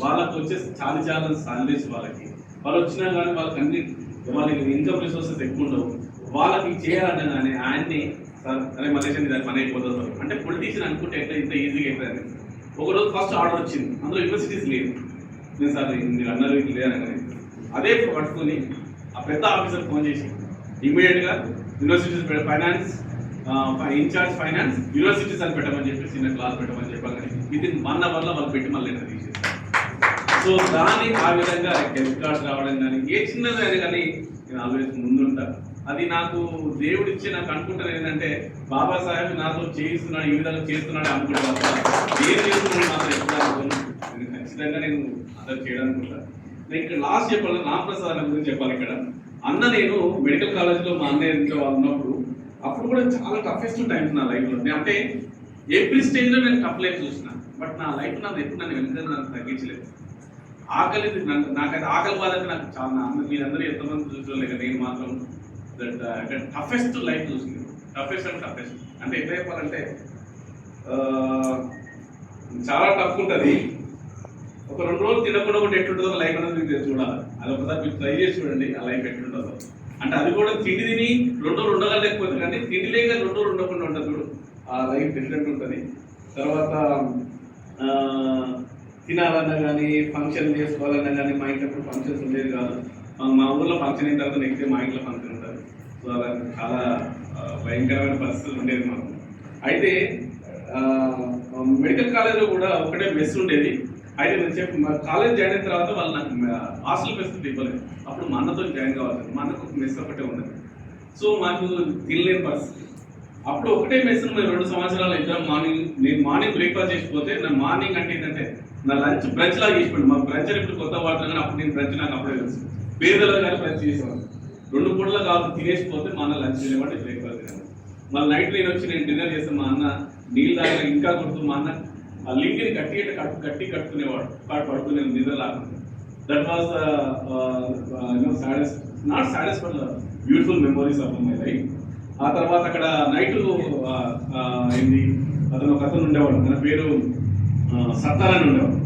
వాళ్ళకి వచ్చేసి చాలా సాలరీస్ వాళ్ళు వచ్చినా కానీ వాళ్ళకి ఇన్కమ్ రిసోర్సెస్ ఎక్కువ ఉండవు. వాళ్ళకి చేయాలన్నా కానీ ఆయన్ని సార్ అదే మలేషియా దాని పని అయిపోతుంది అంటే పొలిటీషియన్ అనుకుంటే ఎట్లా ఇంత ఈజీగా అయిపోయింది. ఒకరోజు ఫస్ట్ ఆర్డర్ వచ్చింది, అందులో యూనివర్సిటీస్ లేవు. నేను సార్ మీరు అన్నారు లేదని కానీ అదే పట్టుకుని ఆ పెద్ద ఆఫీసర్ ఫోన్ చేసి ఇమీడియట్గా universities finance in charge finance universities అని పెట్టమని చెప్పేసి చిన్న క్లాస్ పెట్టమని చెప్పాలి. కానీ వితిన్ 1 hour వాళ్ళు పెట్టి మళ్ళీ లెటర్ తీసేస్తారు. సో దాన్ని ఆ విధంగా హెల్త్ కార్డ్స్ రావడం కానీ ఏ చిన్నదైనా కానీ నేను ఆల్వేస్ ముందుంటా. అది నాకు దేవుడు ఇచ్చి నాకు అనుకుంటాను ఏంటంటే బాబాసాహెబ్ నాతో చేయిస్తున్నాడు, ఈ విధంగా చేస్తున్నాడు అనుకుంటాను. ఏం చేస్తున్నాడు మాత్రం ఎప్పుడు అనుకోను. నేను ఖచ్చితంగా నేను అతను చేయడానికి ఉంటాను. నేను ఇక్కడ లాస్ట్ చెప్పాలి, రామప్రసాద్ అన్న గురించి చెప్పాలి. ఇక్కడ అన్న నేను మెడికల్ కాలేజ్లో మా అన్నయ్య ఇంట్లో వాళ్ళు ఉన్నప్పుడు అప్పుడు కూడా చాలా టఫెస్ట్ టైమ్స్ నా లైఫ్లో. అంటే ఎవ్రీ స్టేజ్లో నేను టఫ్ లైఫ్ చూసిన, బట్ నా లైఫ్ నాకు ఎప్పుడు నన్ను వెంటనే నన్ను తగ్గించలేదు. ఆకలి నాకైతే ఆకలి బాధకి నాకు చాలా, మీరందరూ ఎంతమంది చూసుకోలేక నేను మాత్రం టఫెస్ట్ లైఫ్ చూసింది. టఫెస్ట్ అంటే ఎట్లా చెప్పాలంటే చాలా టఫ్ ఉంటుంది. ఒక 2 రోజులు తినకుండా ఒకటి ఎట్లుంటుందో లైఫ్ అనేది మీకు చూడాలి. అది ఒకసారి మీరు ట్రై చేసి చూడండి ఆ లైఫ్ ఎట్లుంటుందో. అంటే అది కూడా తిండి తిని 2 రోజులు ఉండగలేకపోతుంది, కానీ తిండి లేక 2 రోజులు ఉండకుండా ఉంటుంది చూడు, ఆ లైఫ్ డిఫరెంట్ ఉంటుంది. తర్వాత తినాలన్నా కానీ ఫంక్షన్ చేసుకోవాలన్నా కానీ మా ఇంట్లో అప్పుడు ఫంక్షన్స్ ఉండేది కాదు. మా ఊర్లో ఫంక్షన్ అయిన తర్వాత నెక్స్ట్ డే మా ఇంట్లో ఫంక్షన్ ఉంటుంది. సో అలా చాలా భయంకరమైన పరిస్థితులు ఉండేది మాకు. అయితే మెడికల్ కాలేజ్లో కూడా ఒకటే మెస్ ఉండేది. అయితే నేను చెప్పి మా కాలేజ్ జాయిన్ అయిన తర్వాత వాళ్ళు నాకు హాస్టల్ ఫెసిలిటీ ఇవ్వలేదు. అప్పుడు మా అన్నతో జాయిన్ కావాలి, మా అన్నకు ఒక మెస్ ఒకటే ఉండేది. సో మాకు తినలేని పరిస్థితి. అప్పుడు ఒకటే మెస్ మేము 2 సంవత్సరాలు ఇద్దరం నేను మార్నింగ్ బ్రేక్ఫాస్ట్ చేసిపోతే నా మార్నింగ్ అంటే ఏంటంటే నా లంచ్ బ్రంచ్ లాగా చేసిపోయింది. మా బ్రంచ్ ఇప్పుడు కొత్త వాడతాను, కానీ అప్పుడు నేను బ్రంచ్ నాకు అప్పుడే తెలుసు. పేదలో కానీ బ్రంచ్ చేసేవాళ్ళు 2 పూటలు కాదు తినేసిపోతే మా అన్న లంచ్ తినేవాడు, బ్రేక్ఫాస్ట్ తినేవాడు. మళ్ళీ నైట్ నేను వచ్చి నేను డిన్నర్ చేస్తాను. మా అన్న నీళ్ళు తాగిన ఇంకా కొడుతూ మా అన్న ఆ లింక్ని గట్టి కట్టుకునేవాడు, పడుకునే నిద్ర రాకుండా. That was saddest, not saddest but beautiful memories of my life. ఆ తర్వాత అక్కడ నైట్ ఏంది అతను ఒక అతను ఉండేవాడు, తన పేరు సత్తార్ అని ఉండేవాడు.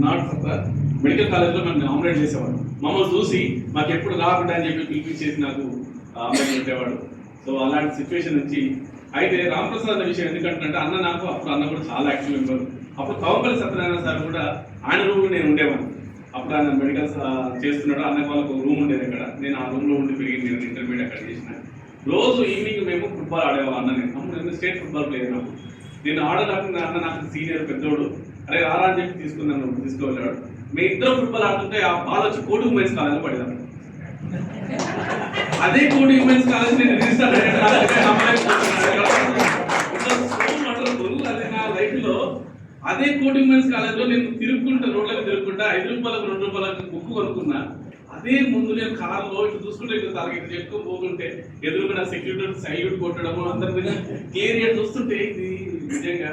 నాట్ సత్తార్, మెడికల్ కాలేజ్లో నన్ను ఆమ్లెట్ చేసేవాడు. మమ్మల్ని చూసి మాకు ఎప్పుడు రాకుండా అని చెప్పి పిలిపించేసి నాకు ఆమ్లెట్ పెట్టేవాడు. సో అలాంటి సిచ్యువేషన్ నుంచి అయితే రామప్రసాద్ విషయం ఎందుకంటే అన్న నాకు అప్పుడు అన్న కూడా చాలా యాక్టివ్ మెంబర్. అప్పుడు కవంపల్లి సత్యనారాయణ సార్ కూడా ఆయన రూమ్ నేను ఉండేవాడిని. అప్పుడు ఆయన మెడికల్ చేస్తున్నాడు, అన్న వాళ్ళకు రూమ్ ఉండేది అక్కడ. నేను ఆ రూమ్లో ఉండి పెరిగి నేను ఇంటర్మీడియట్ అక్కడ చేసిన. రోజు ఈవినింగ్ మేము ఫుట్బాల్ ఆడేవాళ్ళం. అన్న నేను స్టేట్ ఫుట్బాల్ ప్లేయర్. నాకు నేను ఆడలేకుండా అన్న నాకు సీనియర్ పెద్దోడు, అరే రారా అని చెప్పి తీసుకువెళ్ళాడు. మేము ఇద్దరు ఫుట్బాల్ ఆడుతుంటే ఆ బాల్ వచ్చి కోటి ఉమెన్స్ కాలేజ్లో పడేదాం. అదే కోటి ఉమెన్స్ కాలేజ్ నేను రిజిస్టర్ అదే నా లైఫ్ లో. అదే కోటి ఉమెన్స్ కాలేజ్ లో నేను రోడ్లకు తిరుగుకుంటా 5 రూపాయలకు 2 రూపాయలకు బుక్ కొనుక్కున్నా. అదే ముందు నేను కార్లో ఇటు చూసుకుంటే ఇటు తలకి ఇటు చెప్పుకొని పోతుంటే ఎదురుగా సెక్యూరిటీ సైల్యూట్ కొట్టడము అందరి మీద క్లియర్ చూస్తుంటే ఇది నిజంగా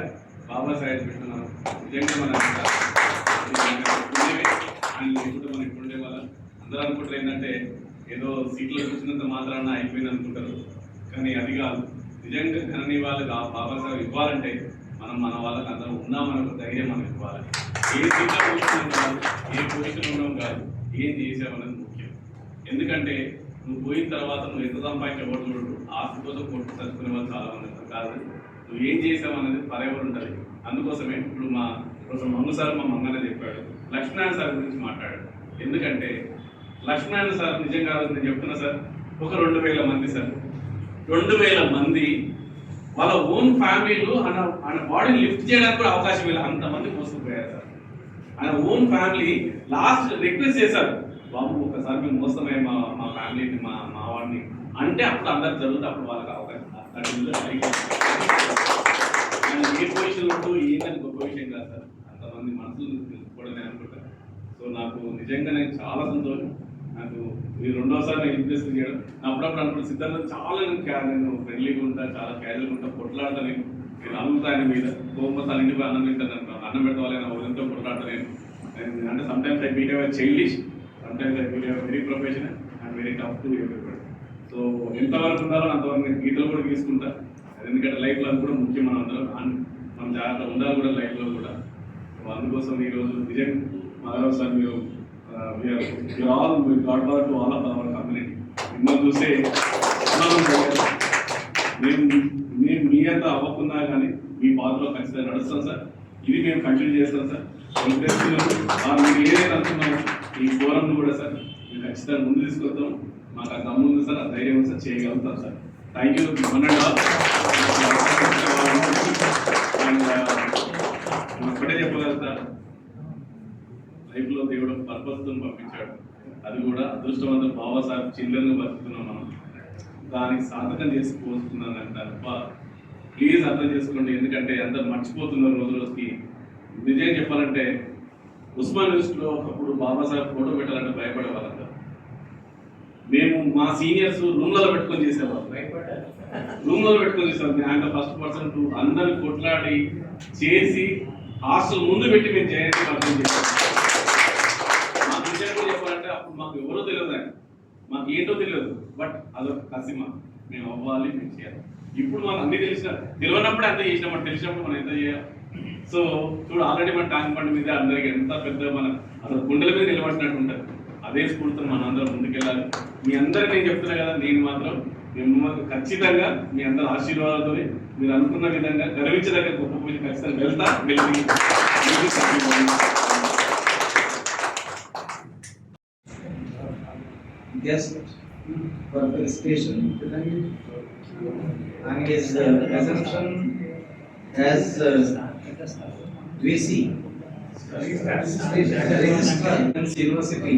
బాబాసాహెబ్ పెట్టినాను. నిజంగా మన లేకుంటే మనం ఇప్పుడు ఉండే వాళ్ళం. అందరూ అనుకుంటారు ఏంటంటే ఏదో సీట్లో కూర్చున్నంత మాత్రాన అయిపోయింది అనుకుంటారు, కానీ అది కాదు. నిజంగా ఘనని వాళ్ళకి ఆ బాబాసాహెబ్ ఇవ్వాలంటే మనం మన వాళ్ళకి అందరూ ఉన్నామని ధైర్యం మనం ఇవ్వాలి. ఏ సీట్లో కూర్చున్నాం కాదు, ఏ పొజిషన్ ఉన్నాం కాదు, ఏం చేసామన్నది ముఖ్యం. ఎందుకంటే నువ్వు పోయిన తర్వాత నువ్వు ఎంత సంపాదించబడు ఆస్తి కోసం కొట్టు చదువుకునే వాళ్ళు చాలా మంది ఉంటారు. కాదు, నువ్వు ఏం చేసావన్నది పర్యావరణ ఉంటుంది. అందుకోసమే ఇప్పుడు మా ప్రొఫెసర్ మంగు సార్ మా మంగనే చెప్పాడు, లక్ష్మీనారాయణ సార్ గురించి మాట్లాడాడు. ఎందుకంటే లక్ష్మీనారాయణ సార్ నిజంగా నేను చెప్తున్నా సార్, ఒక 2000 మంది సార్, 2000 మంది వాళ్ళ ఓన్ ఫ్యామిలీలు ఆయన బాడీని లిఫ్ట్ చేయడానికి కూడా అవకాశం లేదు, అంతమంది మోసుకుపోయారు సార్. ఆయన ఓన్ ఫ్యామిలీ లాస్ట్ రిక్వెస్ట్ చేశారు, బాబు ఒకసారి మేము మోస్తామే మా ఫ్యామిలీని మా వాడిని అంటే అప్పుడు అందరు జరుగుతుంది. అప్పుడు వాళ్ళకి అవకాశం ఏ పొజిషన్ ఉంటూ ఏంటని గొప్ప విషయం కాదు సార్. అంతమంది మనసులు తెలుసుకోవడం నేను అనుకుంటాను. సో నాకు నిజంగా నేను చాలా సంతోషం. నాకు ఈ 2వసారి నేను ఇంప్రెస్ చేయడం. అప్పుడప్పుడు అనుకుంటే సిద్ధార్థ చాలా నేను ఫ్రెండ్లీగా ఉంటా, చాలా క్యాజువల్గా ఉంటా, కొట్లాడతా. నేను అలుగుతా ఆయన మీద కోపస్తాను, ఇంటికి అన్నం తింటాను, అన్నం పెడతావాలని ఉదయంతో కొట్లాడతా నేను. అంటే sometimes I behave childish, sometimes I behave very professional and very tough to everybody. So ఎంతవరకు ఉండాలో అంతవరకు నేను గీతలు కూడా తీసుకుంటా. ఎందుకంటే లైఫ్లో అది కూడా ముఖ్యం. మనం మనం జాగ్రత్తగా ఉండాలి కూడా లైఫ్లో కూడా. సో అందుకోసం ఈరోజు నిజంగా మరోసారి మీరు God father to all of our community. మిమ్మల్ని చూస్తే మేము మీ అంతా అవ్వకున్నా కానీ మీ పాత్రలో ఖచ్చితంగా నడుస్తాం సార్. ఇది మేము కంటిన్యూ చేస్తాం సార్. మీరు ఏదైతే అనుకున్నామో ఈ ఫోరంను కూడా సార్ మేము ఖచ్చితంగా ముందు తీసుకొస్తాం. మాకు ఆ దమ్ము ఉంది సార్, ఆ ధైర్యం సార్, చేయగలుగుతాం సార్. Thank you. ఒక్కటే చెప్పగలుగుతా, లైఫ్లో దేవుడు పర్పస్తో పంపించాడు. అది కూడా అదృష్టవంతం బాబాసాహెబ్ చిల్డ్రన్గా బతుకుతున్నాం మనం. దానికి సాధకం చేసుకోవాలనుకున్నాను తప్ప ప్లీజ్ అర్థం చేసుకోండి. ఎందుకంటే అందరు మర్చిపోతున్నారు రోజు రోజుకి. నిజం చెప్పాలంటే ఉస్మాన్ యూనివర్సిటీలో ఒకప్పుడు బాబాసాహెబ్ ఫోటో పెట్టాలంటే భయపడే వాళ్ళంతా. మేము మా సీనియర్స్ రూమ్లలో పెట్టుకొని చేసేవాళ్ళం. రూమ్లలో పెట్టుకొని చేసేవాళ్ళం. ఆయన ఫస్ట్ పర్సన్ అందరిని కొట్లాడి చేసి హాస్టల్ ముందు పెట్టి మేము జయంతి అర్థం చేసాం. మాకు విషయం కూడా చెప్పాలంటే అప్పుడు మాకు ఎవరో తెలియదు, ఆయన మాకు ఏంటో తెలియదు. బట్ అదొక కసిమ, మేము అవ్వాలి, మేము చేయాలి. ఇప్పుడు మాకు అన్ని తెలియనప్పుడే అంత చేసినాం, తెలిసినప్పుడు మనం ఎంత చేయాలి. సో చూడు, ఆల్రెడీ మన ట్యాంక్ బండ్ మీద అందరికి ఎంత పెద్ద మన అసలు గుండెల మీద నిలబడినట్టు ఉంటుంది. అదే స్ఫూర్తితో మనం అందరం ముందుకెళ్ళాలి. మీ అందరికి నేను చెప్తున్నా కదా, నేను మాత్రం మిమ్మల్ని ఖచ్చితంగా మీ అందరి ఆశీర్వాదాలతో మీరు అనుకున్న విధంగా గర్వించదగ్గ గొప్ప పూజ ఖచ్చితంగా వెళ్తా. Guest for felicitation and his assumption as VC University,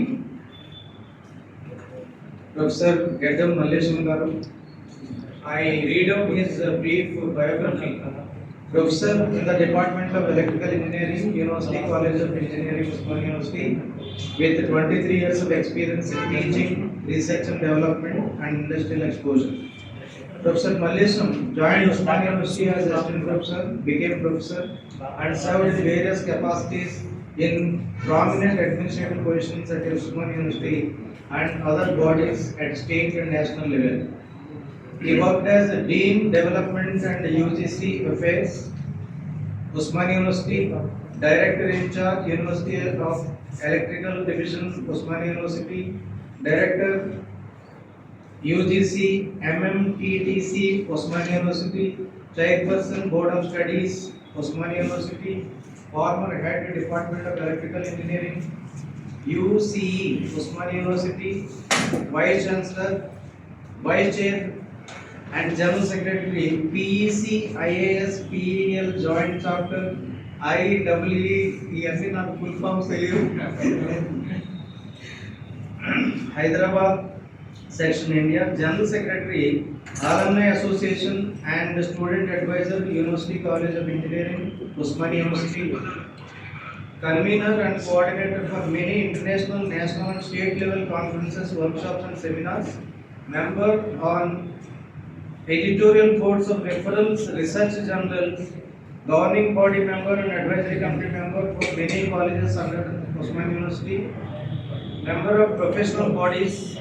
Professor Gaddam Mallesham Garu. I read out his brief biography. Professor in the Department of Electrical Engineering, University College of Engineering, Usman University, with 23 years of experience in teaching, research and development and industrial exposure. Professor Mallesham joined Usman University as assistant professor, became professor and served in various capacities in prominent administrative positions at Usman University and other bodies at state and national level. He worked as a Dean Development and UGC Affairs, Usman University, Director in charge, University of Electrical Division, Usman University, Director UGC MMTTC, Usman University, Chairperson Board of Studies, Usman University, former Head Department of Electrical Engineering, UCE, Usman University, Vice Chancellor, Vice Chair and General Secretary, PEC, IAS, PEL, Joint Chapter, IEEE, నాకు full forms తెలియదు. Hyderabad Section India, General Secretary, Alumni Association and Student Advisor, University College of Engineering, Usman University, Convener and Coordinator for many international, national and state level conferences, workshops and seminars, Member on editorial boards of referrals, research journals, governing body member and advisory committee member for many colleges under Usman University, member of professional bodies.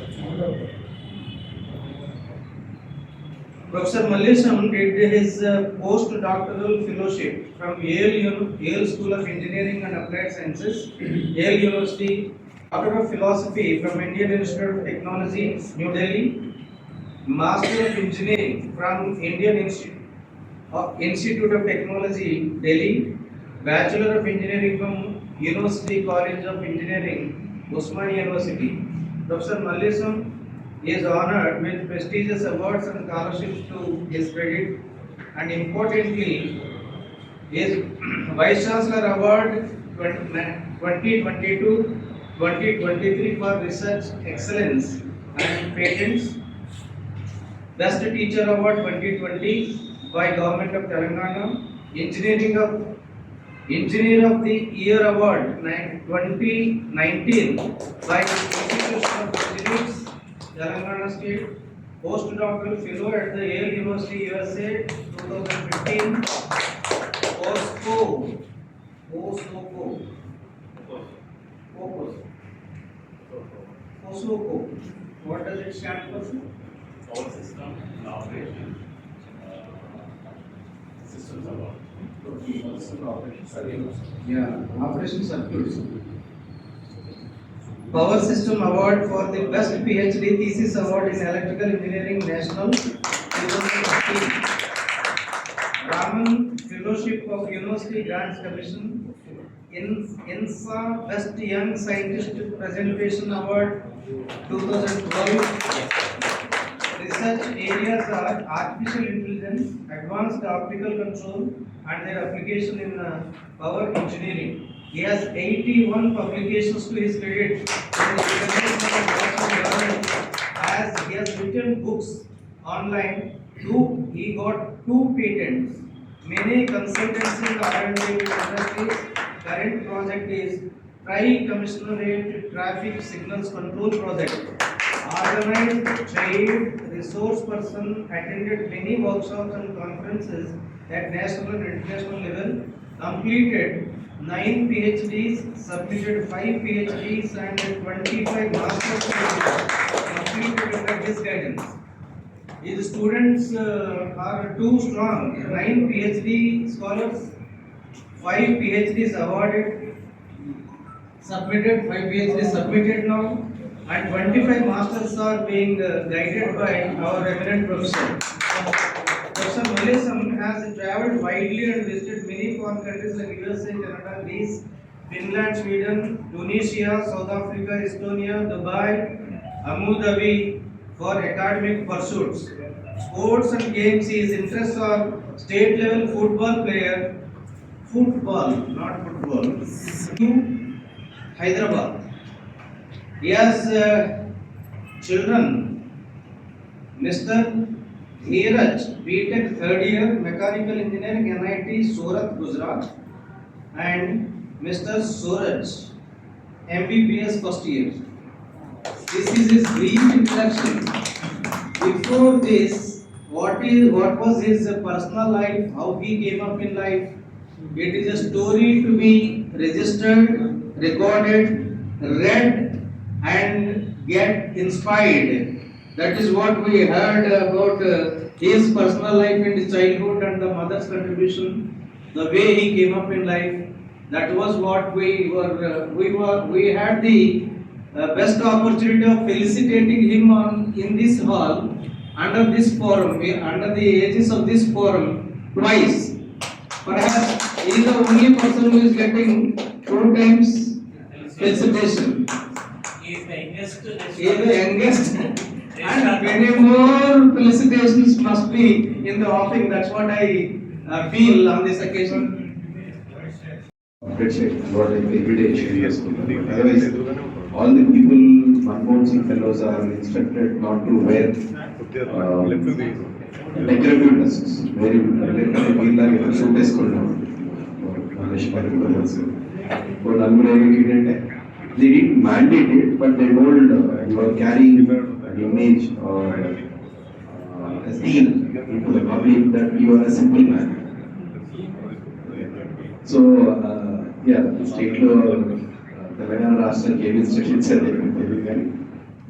Professor Mallesham did his postdoctoral fellowship from Yale School of Engineering and Applied Sciences, Yale University, Doctor of Philosophy from Indian Institute of Technology, New Delhi, Master of Engineering from Indian Institute of Technology, Delhi, Bachelor of Engineering from University College of Engineering, Usman University. Professor Mallesham is honored with prestigious awards and scholarships to his credit, and importantly, his Vice Chancellor Award 2022-2023 for Research Excellence and Patents, Best Teacher Award 2020 by Government of Telangana, Engineer of the Year Award 2019 by Institution of Engineers, Telangana State, Postdoctoral Fellow at the Yale University, USA 2015, POSOCO. What does it stand for? Power System and Operation Systems Award. Yeah, Operation Circuits. Power System Award for the Best PhD Thesis Award in Electrical Engineering National 2015. Raman Fellowship of University Grants Commission. INSA Best Young Scientist Presentation Award 2012. Research areas are artificial intelligence, advanced optical control and their application in power engineering. He has 81 publications to his credit, as he has written books online. He got 2 patents. Many consultancies are in industries. Current project is Tri-Commissionerate Traffic Signals Control Project. Organized, trained, resource person, attended many workshops and conferences at national and international level, completed 9 PhDs, submitted 5 PhDs and 25 master's degrees completed under his guidance. His students are too strong, 9 PhD scholars, 5 PhDs awarded, submitted, 5 PhDs submitted now, and 25 masters are being guided by our eminent professor. Professor Mallesam has traveled widely and visited many foreign countries like USA, Canada, Greece, Finland, Sweden, Tunisia, South Africa, Estonia, Dubai, Abu Dhabi for academic pursuits. Sports and games, his interests are state level football player, football, not football, to Hyderabad. He has children, Mr. Neeraj, BTech third year, Mechanical Engineering, NIT, Surat, Gujarat, and Mr. Suraj, MBBS first year. This is his brief introduction. Before this, what was his personal life, how he came up in life? It is a story to be registered, recorded, read, and get inspired. That is what we heard about his personal life in his childhood and the mother's contribution, the way he came up in life. That was what we had the best opportunity of felicitating him in this hall, under this forum, under the aegis of this forum, twice. Perhaps he is the only person who is getting 2 times felicitation. He is the youngest. He is the youngest, and many more felicitations must be in the offing. That's what I feel on this occasion. Appreciate what every day serious. Otherwise, all the people, Manmohan Singh fellows are instructed not to wear decorative dresses. Very వీళ్ళకి suit వేసుకుంటాం. They didn't mandate it, but they told you are carrying an image or a seal into the public that you are a simple man. So, state లో తెలంగాణ రాష్ట్రానికి ఏమి instructions తెలియదు కానీ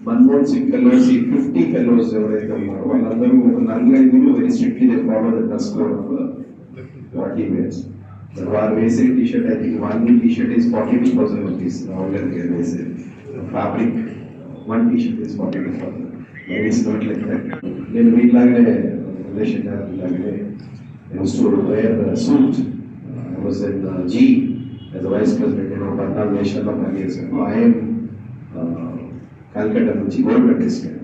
Manmohan Singh fellows 50 fellows ఎవరైతే ఉన్నారో వాళ్ళందరూ ఒక 4-5 very strictly they follow the dress code of what he wears. వారు వేసే T shirt I think 1 T shirt is 42,000 rupees. రావులకి వేసే fabric 1 T shirt is 42,000. It's not like that. నేను వీళ్ళలాగే రిలేషన్ లాగే use to wear suit. I was in G as a vice president, 14 దేశాల్లో పనిచేశాను. I'm Calcutta నుంచి గవర్నమెంట్ డిస్ట్రిక్ట్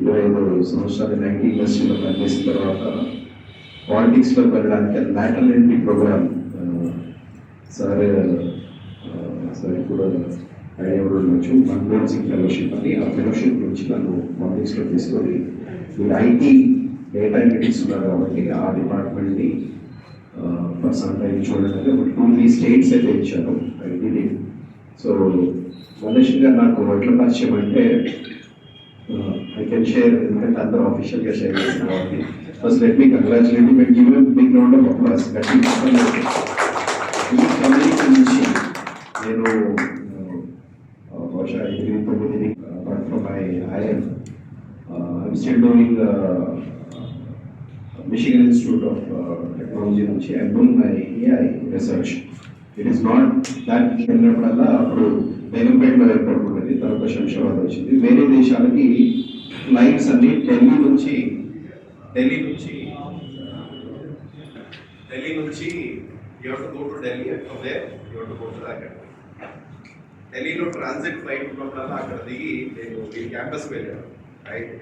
25 సంవత్సరాలు 90 ఇండస్ట్రీలో పనిచేసిన తర్వాత పాలిటిక్స్లో వెళ్ళడానికి లాటరల్ ఎంట్రీ ప్రోగ్రామ్ సార్ ఇప్పుడు ఐడియా కూడా ఉండొచ్చు. మన్మోహన్ సింగ్ ఫెలోషిప్ అని ఆ ఫెలోషిప్ నుంచి నన్ను పాలిటిక్స్లో తీసుకొని మీరు ఐటీ డేటా ఎనలిటిక్స్ ఉన్నారు కాబట్టి ఆ డిపార్ట్మెంట్ని ఫర్ సమ్ టైం చూడండి. ఒక 2-3 స్టేట్స్ అయితే ఇచ్చాను. సో మల్లేష్ గారు నాకు ఎట్లా పరిచయం అంటే ఐ కెన్ షేర్, ఎందుకంటే అందరూ ఆఫీషియల్గా షేర్ చేసిన కాబట్టి. First let me congratulate me give a big round of applause. ఈ కమ్యూనిటీ నుంచి నేను బహుశా 8-9 apart from my IM IM still doing Michigan Institute of Technology నుంచి I'm doing my AI research. It is not that వెళ్ళినప్పుడల్లా అప్పుడు బేగంపేటలో airport ఉండేది, తర్వాత శంషాబాద్ వచ్చింది. వేరే దేశాలకి ఫ్లైట్స్ అన్ని ఢిల్లీ నుంచి you have to go to Delhi and from there you have to go to the academy. ఢిల్లీలో ట్రాన్సిట్ ఫ్లైట్ ఉన్నప్పుడల్లా అక్కడ దిగి నేను ఈ క్యాంపస్కి వెళ్ళాను. Right.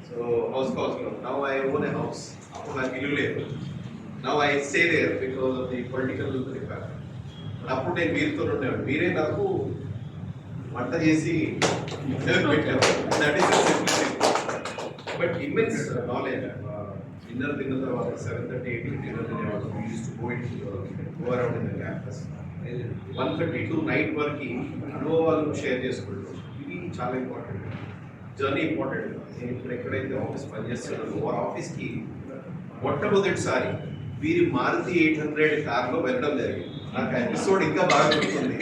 So house cost loan. Now I own a house. After my ill. Now I stay there because of the political requirement. But after నేను మీరుతో ఉండేవాడు. మీరే నాకు వంట చేసి పెట్టారు. That is the simplicity. But immense knowledge dinner తిన్న తర్వాత 7:30, 8 dinner తినేవాళ్ళు use to go around in the campus 1:30 to night వరకు అనుభవాలు షేర్ చేసుకుంటాం. ఇది చాలా ఇంపార్టెంట్, జర్నీ ఇంపార్టెంట్. నేను ఇప్పుడు ఎక్కడైతే ఆఫీస్ పనిచేస్తున్నానో ఆ ఆఫీస్కి మొట్టమొదటిసారి వీరి మారుతి 800 కార్లో వెళ్ళడం జరిగింది. నాకు ఎపిసోడ్ ఇంకా బాగా గుర్తుంది.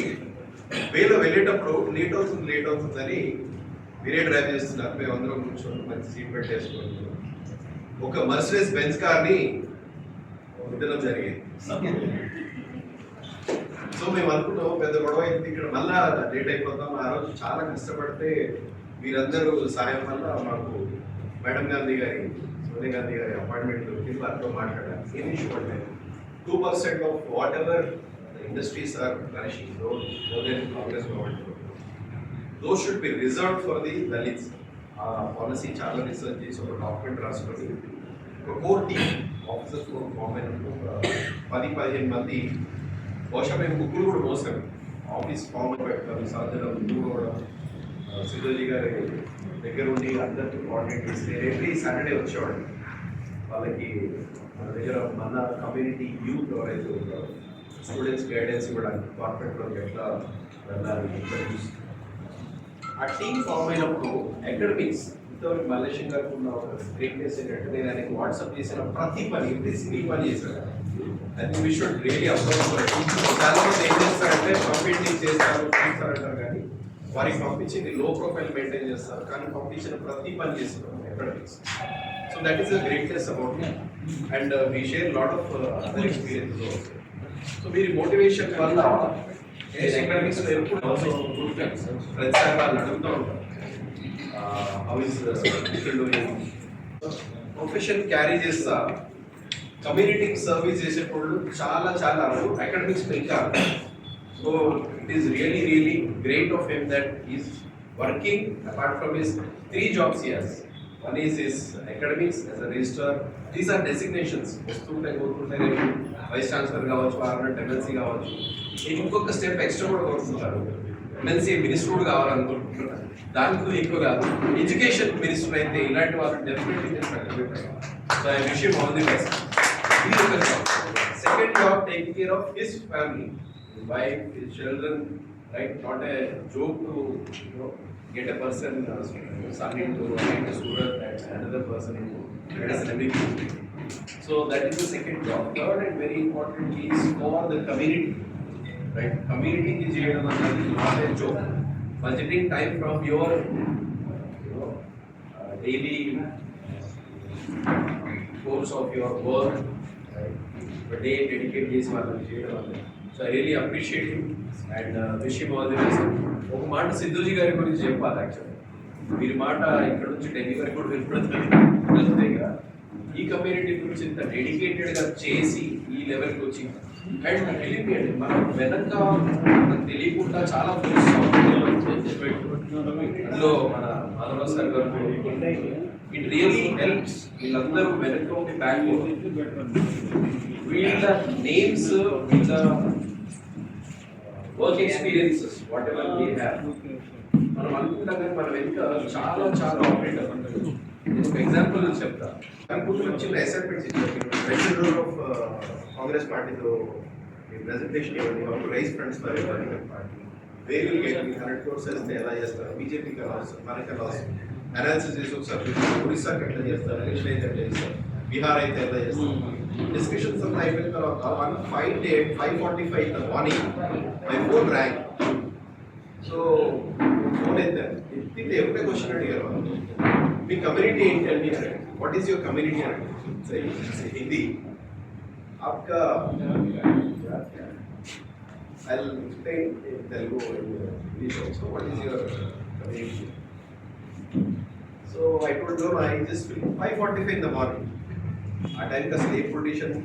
వేలో వెళ్ళేటప్పుడు లేట్ అవుతుందని మీరే డ్రైవ్ చేస్తున్నారు, మేము అందరం కూర్చొని మంచి సీట్ బెల్ట్ వేసుకుంటున్నాం. ఒక మర్సిడెస్ బెంజ్ కార్ని వదలడం జరిగింది. సో మేము అనుకున్నాం పెద్ద గొడవ అయింది, ఇక్కడ మళ్ళా లేట్ అయిపోతాం. ఆ రోజు చాలా కష్టపడితే మీరందరూ సాయం వల్ల మాకు మేడం గాంధీ గారి, సోనియా గాంధీ గారి అపాయింట్మెంట్ దొరికి వారితో మాట్లాడారు. ఏం ఇష్యూ పడలేదు. 2% of whatever industries are flourishing Congress government, those should be reserved for the Dalits. Policy చాలా రీసెర్చ్ చేసి ఒక డాక్యుమెంట్ రాసుకొని ఒక కోర్ టీమ్ ఆఫీసర్స్ ఫామ్ అయినప్పుడు 10-15 మంది, బహుశా మేము ముగ్గురు కూడా మోసాము. ఆఫీస్ ఫామ్ పెట్టడం, సాధనం కూడా సిద్ధోజీ గారి దగ్గర ఉండి అందరితో కోఆర్డినేట్ చేసి ఎవ్రీ సాటర్డే వచ్చేవాడు. వాళ్ళకి మన దగ్గర మన కమ్యూనిటీ యూత్ ఎవరైతే ఉంటారో స్టూడెంట్స్ గైడెన్స్ ఇవ్వడానికి కార్పొరేట్లోకి ఎట్లా వెళ్ళాలి ఇంటర్వ్యూస్. ఆ టీమ్ ఫామ్ అయినప్పుడు అకాడమిక్స్ ఇంతవరకు మల్లేశం గారికి ఉన్న గ్రేట్నెస్ ఏంటంటే నేను ఆయనకి వాట్సాప్ చేసిన ప్రతి పని, ఎవ్రీ సింగిల్ పని చేశాను. I think we should really approach. చాలా మంది ఏం చేస్తారంటే కంప్లీట్ చేస్తారంటారు కానీ వారికి పంపించింది లో ప్రొఫైల్ మెయింటైన్ చేస్తారు, కానీ పంపించిన ప్రతి పని చేస్తున్నారు academics. So that is the greatness about me and we share lot of other experiences also. So మీరు మోటివేషన్ వల్ల ఎకనామిక్స్ ఎప్పుడు ప్రతిసారి వాళ్ళు అడుగుతూ ఉంటారు ప్రొఫెషన్ క్యారీ చేస్తా కమ్యూనిటీకి సర్వీస్ చేసేటప్పుడు చాలా అకాడమిక్స్ ఇంకా. So it is really great of him that is working apart from his 3 jobs he has. One is his academics as a registrar. These are designations. వస్తుంటాయి కోరుకుంటాయి, వైస్ ఛాన్సలర్ కావచ్చు, ఆర్నట్ MLC కావచ్చు. ఇంకొక step extra కూడా కోరుకుంటారు, MLC minister కూడా కావాలనుకుంటున్నారు. దానికి ఎక్కువ కాదు, ఎడ్యుకేషన్ మినిస్టర్ అయితే ఇలాంటి వాళ్ళు definitely so I wish him all the best. ఇది ఒక job. Second job taking care of his family, wife, his children, right? Not a joke to get a person son into Surat and another person into as an MBBS. So that is the second job. Third and very important is for the community, right? Community is not a joke. Budgeting time from your daily course of your work, right? A day dedicated this one. So I really appreciate him and wish him all the best. ఒక మాట సిద్ధోజీ గారి గురించి చెప్పాలి. Actually మీరు మాట ఇక్కడ నుంచి ఢిల్లీ వరకు కూడా వెళ్ళిపోతుంది. ఈ కమ్యూనిటీ గురించి ఇంత డెడికేటెడ్గా చేసి ఈ లెవెల్కి వచ్చి అండ్ తెలియదు మనం వెనక మనకు తెలియకుండా చాలా అందులో మన మాధవ సార్ గారు ఇట్ రియలీ హెల్ప్స్. వీళ్ళందరూ వెనక ఉండి బ్యాక్ వీళ్ళ నేమ్స్, వీళ్ళ work experiences what ever they have మనం అనుకుంటాం కానీ మన వెనుక చాలా ఆపరేటర్ ఉంటారు. నేను ఒక ఎగ్జాంపుల్ చెప్తా. అనుకుంటున్న చిన్న అసైన్మెంట్స్ ఇచ్చారు. ప్రెసిడెంట్ ఆఫ్ కాంగ్రెస్ పార్టీతో ప్రెజెంటేషన్ ఇవ్వండి, rice fronts for political party, వేరే 100 crores వేస్తే ఎలా చేస్తారు, బీజేపీకి ఎలా వస్తుంది, మనకి ఎలా వస్తుంది, అనాలిసిస్ చేసి ఒకసారి ఒరిస్సాకి ఎట్లా చేస్తారు, ఎలక్షన్ అయితే ఎట్లా చేస్తారు, బీహార్ అయితే ఎలా చేస్తారు. డిస్కషన్స్ అంతా అయిపోయిన తర్వాత 5:45 in the morning my phone rang. So phone ఎత్తితే ఒకటే క్వశ్చన్ అడిగారు, మీ కమ్యూనిటీ ఏంటి అండి అని. వాట్ ఈస్ యువర్ కమ్యూనిటీ అని హిందీ आपका I'll explain in Telugu and English also. What is your community? So I told them I just 5:45 in the morning. ఆ టైంకి అసలు ఏ పొలిటీషియన్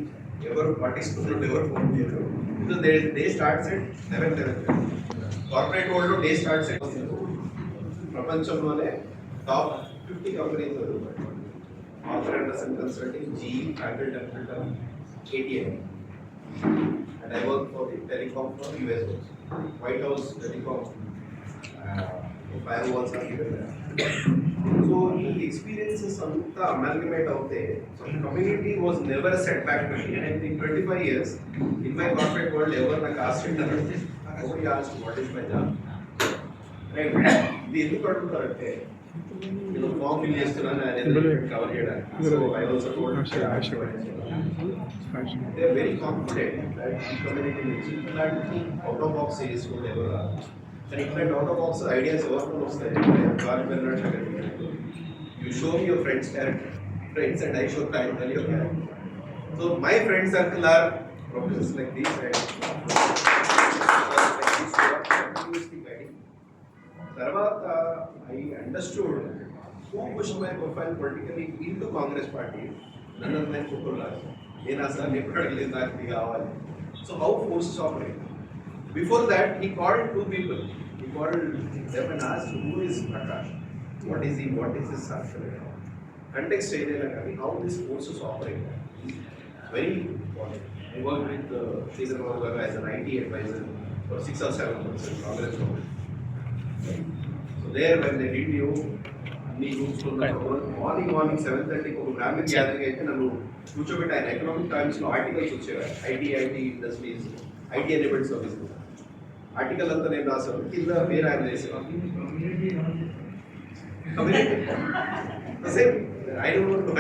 ఎవరు పార్టిసిపేట్ ఎవరు ఫోన్ చేయరు. Day starts at 11. Corporate world day starts at ప్రపంచంలోనే top 50 companies Arthur Andersen consulting, GE, Franklin Templeton, ATM. And I work for the telecom for US also. White House telecom firewalls are given there. So the experiences anta amalgamate avute. So the community was never a setback to me. And in 25 years, in my corporate world, ever నాకు asked nobody asked what is my job. Right? ఇది ఎందుకు అడుగుతారంటే నేను form fill చేస్తున్నాను అనేది cover చేయడానికి. So I also told they are very confident that the community needs ఇట్లాంటి out of box చేసుకుని ఎవరు కానీ ఇట్లాంటి అవుట్ ఆఫ్ బాక్స్ ఐడియాస్ ఎవరితో వస్తాయి you show me your friends character friends and I show character your character so my friend circle are professors like these తర్వాత I understood who push my profile politically into Congress party నన్ను నేను కుట్టున్నారు నేను అసలు ఎప్పుడు అడగలేదు నాకు ఇది కావాలి so how forces operate before that he called two people he called them and asked who is Prakash what is his circle context ఏదైనా కానీ how this forces operate very important I work with Sridhar Babu గారు as an IT advisor for 6 or 7 months in Congress government. So there when they did you అన్ని groups morning 7:30 ఒక గ్రామీణ gathering అయితే నన్ను కూర్చోబెట్టి ఆయన ఎకనామిక్ టైమ్స్లో ఆర్టికల్స్ వచ్చేవారు IT industries IT enabled service article అంతా నేను రాసాను కింద పేరు ఆయన చేసేవాళ్ళు same I don't know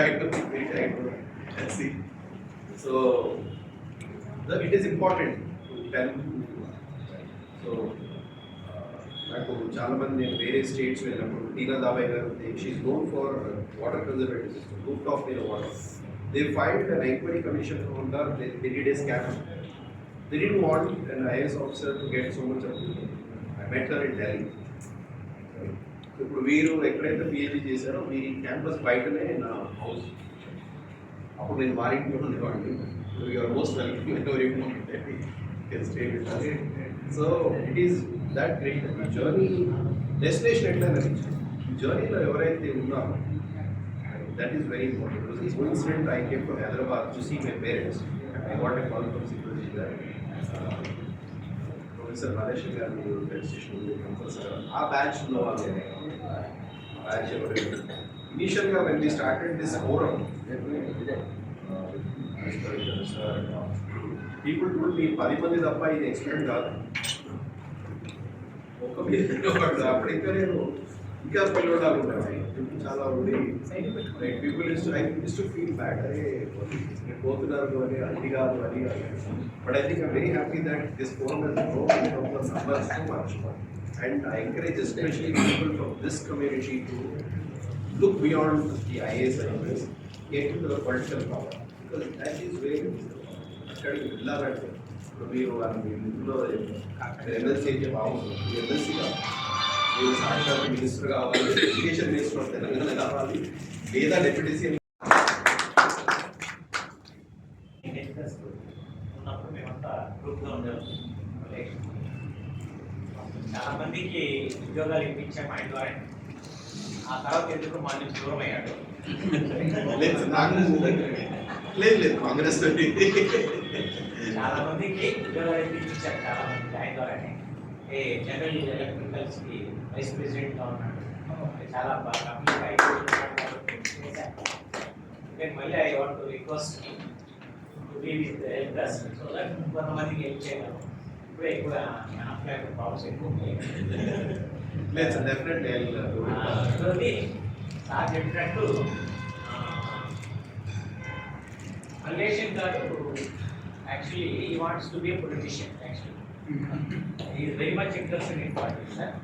see. So it is important to tell. So నాకు చాలా మంది నేను వేరే స్టేట్స్ వెళ్ళినప్పుడు టీనా దాబాయ్ గారు she's known for water conservative system roof top మీద water they filed an enquiry commission on that they did a scam. They didn't want an IAS officer to get so much of money. I met her in Delhi. ఇప్పుడు వీరు ఎక్కడైతే PhD చేశారో మీ campus బయటనే నా house అప్పుడు నేను వారింట్లో ఉండేవాడిని you're most welcome so it is that great journey destination ఎట్లా జర్నీలో ఎవరైతే ఉన్నారో that is very important this incident I came from Hyderabad to see my parents I what a call from security professor Naresh గారు railway station ఉంది compulsory ఆ బ్యాచ్లో వాళ్ళు batch ఎవరైతే ఇనిషియల్గా when we started this forum people told me 10 మంది తప్ప ఇది ఎక్స్పెరిమెంట్ కాదు ఒక వాళ్ళు అప్పుడు ఇంకా నేను ఇంకా పిల్లలు ఉన్నాయి చాలా ఉండి people is to feel bad అదే నేను పోతున్నారు అని అది కాదు but I think I'm very happy that this forum has grown in terms of numbers so much and I encourage especially people from this community to look beyond the IAS and get into the political power because that is where అక్కడికి వెళ్ళాలంటే మీరు మీ ఇంట్లో MLC అయితే బాగుంటుంది MLC కావాలి మీరు సాక్షాత్ minister కావాలి ఎడ్యుకేషన్ మినిస్టర్ ఆఫ్ తెలంగాణ కావాలి లేదా డిప్యూటీ సీఎం ఉన్నప్పుడు మేమంతా గ్రూప్గా ఉండేవాళ్ళం చాలా మందికి ఉద్యోగాలు ఇప్పించే మా ఇంట్లో ఆయన ఆ తర్వాత ఎందుకు మా నుంచి దూరం అయ్యాడు లేదు కాంగ్రెస్ చాలా మందికి ఉద్యోగాలు ఇప్పించారు చాలా మంది ఆయన ద్వారానే జనరల్ ఎలక్ట్రికల్స్కి వైస్ ప్రెసిడెంట్గా ఉన్నాడు చాలా కంప్లీట్గా అయిపోయింది మళ్ళీ I want to request to be with helpers so that కొంతమందికి హెల్ప్ చేయగలం ఇప్పుడే ఎక్కువ అన్ఎంప్లాయ్మెంట్ ప్రాబ్లమ్స్ ఎక్కువ లేదు డెఫినెట్లీ సార్ చెప్పినట్టు మల్లేశన్ గారు యాక్చువల్లీ ఈ wants to be A politician actually is very much interested in politics sir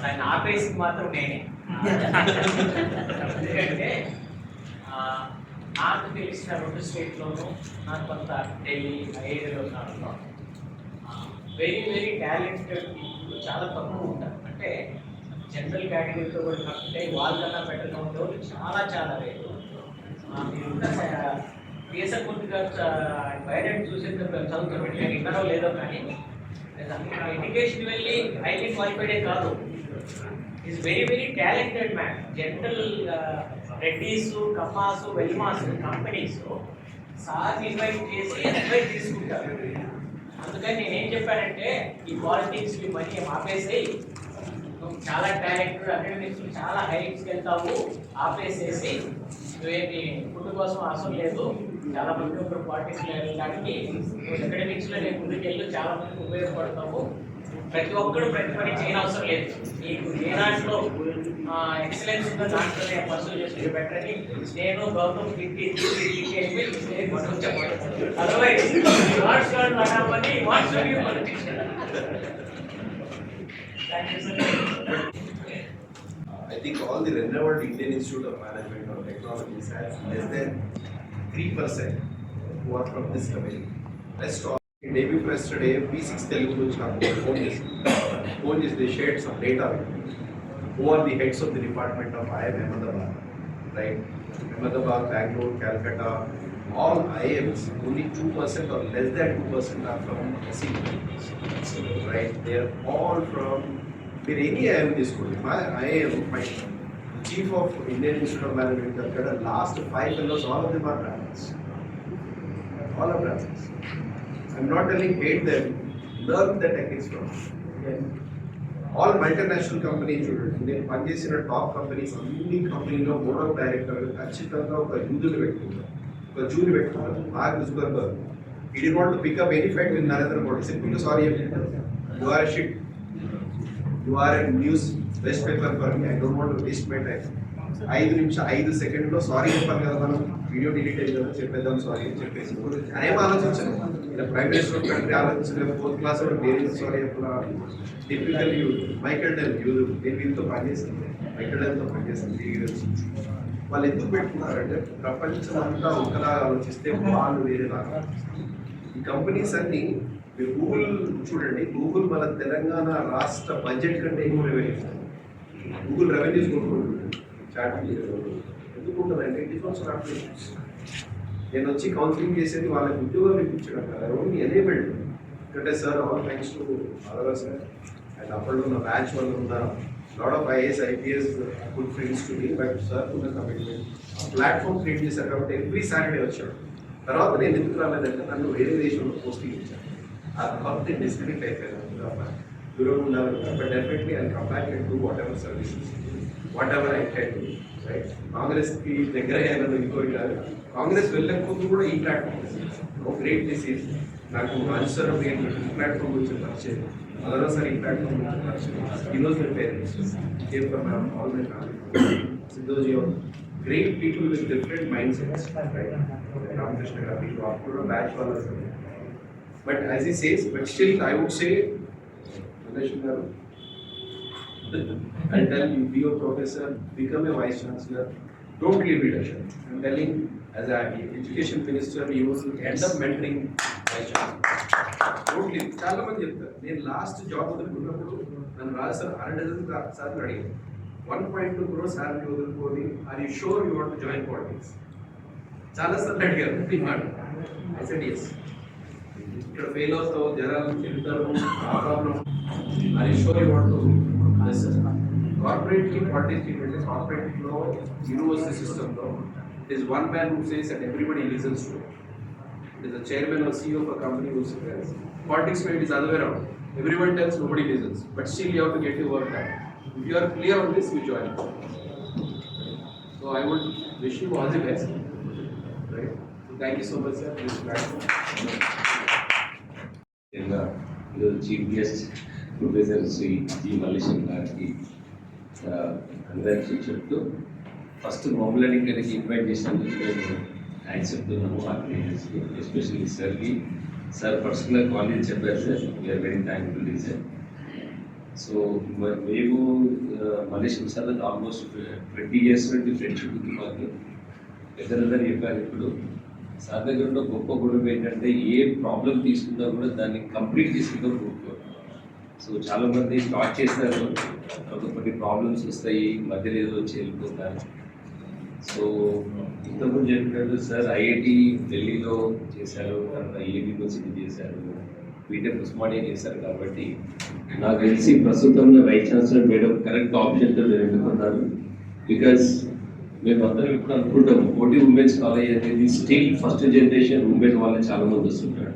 దాన్ని ఆపేసింది మాత్రం నేనే ఎందుకంటే నాకు తెలిసిన 2 స్టేట్లోనూ నాకు కొంత ఢిల్లీ ఏరియాలో ఉన్నాను వెరీ వెరీ టాలెంటెడ్ పీపుల్ చాలా తక్కువ ఉంటారు అంటే జనరల్ కేటగిరీతో కూడా కాకుంటే వాళ్ళకన్నా బెటర్గా ఉండేవాళ్ళు చాలా చాలా రేటు మీరు పిఎస్ఆర్ మూర్తి గారు బయోడేట్ చూసేందుకు చదువుతారు నేను ఇన్నారో లేదో కానీ ఎడ్యుకేషన్ వెళ్ళి హైలీ క్వాలిఫైడే కాదు is very very talented man general Reddys Kammas Velamas companies sir invite చేసి అడ్వైస్ తీసుకుంటారు అందుకని నేనేం చెప్పానంటే ఈ పాలిటిక్స్ మనీ ఆపేసి నువ్వు చాలా టాలెంటెడ్, అకాడమిక్స్ చాలా హైట్స్కి వెళ్తావు, ఆపేసేసి నువ్వేమి ఫుడ్ కోసం అవసరం లేదు, చాలా మంది ఇప్పుడు పాలిటిక్స్లో వెళ్ళడానికి నువ్వు అకాడమిక్స్లో నేను ముందుకెళ్ళు, చాలా మందికి ఉపయోగపడతావు, ప్రతి ఒక్కరు ప్రతి పని చేయని అవసరం లేదు, నీకు ఏ దాంట్లో ఎక్సలెన్స్ ఉందో దాంట్లోనే పర్సూ చేసుకుని పెట్టని నేను గౌతమ్ తిట్టి చెప్పాను. అదర్వైజ్ వాట్స్ యువర్ లగామని what's your politics. Thank you sir. I think all the renowned Indian Institute of Management or Technologies has less than 3% who are from this community. Let's talk. In debut press today, P6 Telugu which have phone is they shared some data with me. Who are the heads of the department of IIM Ahmedabad, right? Ahmedabad, Bangalore, Calcutta, all IIMs, only 2% or less than 2% are from SC, right? They are all from any IIM in this school. My IIM, my chief of Indian Institute of Management, Calcutta, last 5 fellows, all of them are Brahmins. All are Brahmins. I'm not telling hate them, learn the techniques from them. All multinational companies, నేను పనిచేసిన top companies అన్ని కంపెనీలో board of director ఖచ్చితంగా ఒక యూదులు పెట్టుకుంటారు, ఒక జూని పెట్టుకుంటారు. Mark Zuckerberg he did not pick up any fight with Narendra Modi. Simply sorry, you are a shit. You are a news best paper for me. I don't want to waste my time. 5 సెకండ్లో sorry చెప్పాలి కదా, మనం video delete అయ్యి కదా చెప్పేద్దాం sorry అని చెప్పేసి అనేమో ఆలోచించాను. ఇలా ప్రైమ్ మినిస్టర్ కంట్రీ ఆలోచించలేదు, 4th క్లాస్ వేరే సారీ చెప్పిన typical youth. Michael Dell youth నేను వీళ్ళతో పనిచేసింది, మైకెల్ డెల్తో పనిచేసింది. వాళ్ళు ఎందుకు పెట్టుకున్నారంటే ప్రపంచం అంతా ఒకలాగా ఆలోచిస్తే వాళ్ళు వేరేలాగా. ఈ కంపెనీస్ అన్ని మీరు గూగుల్ చూడండి, గూగుల్ మన తెలంగాణ రాష్ట్ర బడ్జెట్ కంటే ఎక్కువ రెవెన్యూస్. గూగుల్ రెవెన్యూస్ కొనుక్కుంటుంది చాట్ ఎందుకు ఉంటుందంటే ఇట్ ఈస్ ఆల్సో అప్లికేషన్స్. నేను వచ్చి కౌన్సిలింగ్ చేసేది వాళ్ళకి ఉద్యోగాలు ఇప్పించడం కదా, ఓన్లీ ఎనేబుల్డ్. ఎందుకంటే sir all thanks to all sir and అప్పట్లో ఉన్న బ్యాచ్ వాళ్ళు ఉన్న lot of IAS IPS good friends to me, but sir ఉన్న కమిట్మెంట్ ప్లాట్ఫామ్ క్రియేట్ చేశారు కాబట్టి ఎవ్రీ సాటర్డే వచ్చాడు. తర్వాత నేను ఎందుకు రాలేదంటే నన్ను వేరే దేశంలో పోస్టింగ్ ఇచ్చాను. ఆ తర్వాత డిస్కనెక్ట్ అయిపోయాను, దూరం ఉండాలి. But definitely I come back and do what ever services, what ever I can do, right? కాంగ్రెస్కి దగ్గర అయ్యాను ఇంకోటి కాదు, కాంగ్రెస్ వెళ్ళకపోతే కూడా ఈ ప్లాట్ఫామ్ గ్రేట్ డిసీజ్. నాకు ఆన్సర్ నేను ఈ ప్లాట్ఫామ్ గురించి పరిచయం, మరోసారి ఈ ప్లాట్ఫామ్ గురించి పరిచయం. ఈరోజు my parents came from all my family, సింధోజీ of great people with different mindsets, right? Ramakrishna Garu, Apollo batch wala. But as he says, but still I would say, Ramakrishna Garu, I'll tell you, be a professor, become a vice chancellor, don't leave leadership. I'm telling, as an education minister, you will end up mentoring vice chancellor. Don't leave. చాలా మంది చెప్తారు, నేను last job వదులుకున్నప్పుడు నన్ను రాజు sir 100 సార్లు అడిగాను, 1.2 crore salary వదులుకొని are you sure you want to join politics? చాలా సార్లు అడిగారు మాట. I said yes. ఇక్కడ ఫెయిల్ అవుతావు, జనాలు చెప్తారు, ఆ problem, are you sure you want to? కార్పొరేట్కి పాలిటిక్స్ ఏంటంటే కార్పొరేట్లో యూనివర్సిటీ సిస్టంలో it is one man who says and everybody listens to. It is the chairman or CEO of a company who says. Politics it is other way around. Everyone tells, nobody listens, but still you have to get your work done. If you are clear on this, you join. So I would wish you all the best. Right? So thank you so much, sir. This platform. Chief guest professor Shri G Mallesham గారికి అందరికీ చెప్తూ, first మమ్మల్ని ఇక్కడికి invite చేసినందుకు నేను thanks చెప్తున్నాము ఆర్గనైజర్స్కి, especially సార్కి. సార్ పర్సనల్ కాలేజ్ చెప్పారు sir, we are very thankful sir. So మేము మల్లేశం సార్ ఆల్మోస్ట్ 20 years నుండి ఫ్రెండ్షిప్ ఉంది మాకు. పెద్దలందరూ చెప్పారు, ఇప్పుడు సార్ దగ్గర ఉన్న గొప్ప గుణం ఏంటంటే ఏ ప్రాబ్లం తీసుకున్నా కూడా దాన్ని కంప్లీట్ తీసుకుంటూ కూర్చోవాలి. సో చాలామంది స్టార్ట్ చేస్తారు, కొన్ని ప్రాబ్లమ్స్ వస్తాయి, మధ్యలో ఏదో వచ్చి వెళ్ళిపోతారు. సో ఇంతకుముందు చెప్పినట్టు సార్ ఐఐటి ఢిల్లీలో చేశారు, తర్వాత ఏ యూనివర్సిటీ చేశారు, బీటెక్ ఉస్మానియా చేశారు. కాబట్టి నాకు తెలిసి ప్రస్తుతం వైస్ ఛాన్సలర్ మేడం కరెక్ట్ ఆప్షన్తో నేను ఎన్నుకున్నాను. బికాస్ మేము అందరం ఇప్పుడు అనుకుంటాం కోటి ఉమెన్స్ కాలేజ్ అనేది స్టిల్ ఫస్ట్ జనరేషన్ ఉమెన్ వాళ్ళు చాలామంది వస్తుంటారు.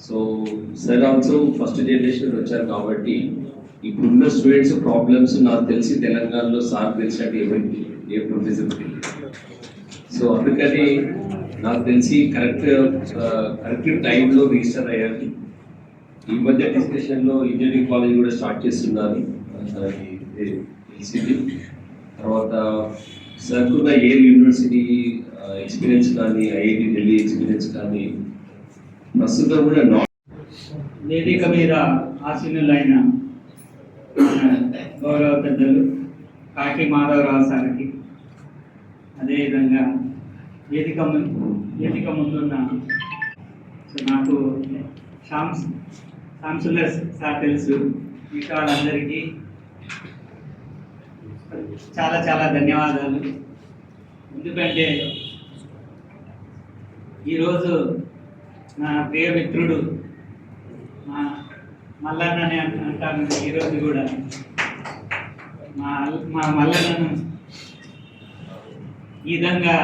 So sir also first generation వచ్చారు కాబట్టి ఇప్పుడున్న స్టూడెంట్స్ ప్రాబ్లమ్స్ నాకు తెలిసి తెలంగాణలో సార్ తెలిసినట్టు ఎవరికి ఏ ప్రొఫెసర్ తెలియదు. సో అందుకని నాకు తెలిసి కరెక్ట్ టైంలో రిజిస్టర్ అయ్యారు. ఈ మధ్య డిస్కషన్లో ఇంజనీరింగ్ కాలేజ్ కూడా స్టార్ట్ చేస్తున్నారు తెలిసింది. తర్వాత సార్కున్న ఎయిర్ యూనివర్సిటీ ఎక్స్పీరియన్స్ కానీ, ఐఐటి ఢిల్లీ ఎక్స్పీరియన్స్ కానీ, ప్రస్తుతం కూడా వేదిక మీద ఆసీనులైన గౌరవ పెద్దలు కాకి మాధవరావు సార్కి, అదేవిధంగా వేదిక ముందున్న నాకు శాంసుల్లర్ సార్ తెలుసు, మిగతా వాళ్ళందరికీ చాలా చాలా ధన్యవాదాలు. ఎందుకంటే ఈరోజు నా ప్రియ మిత్రుడు మల్లన్నని అంటాను. ఈరోజు కూడా మా మల్లన్నను ఈ విధంగా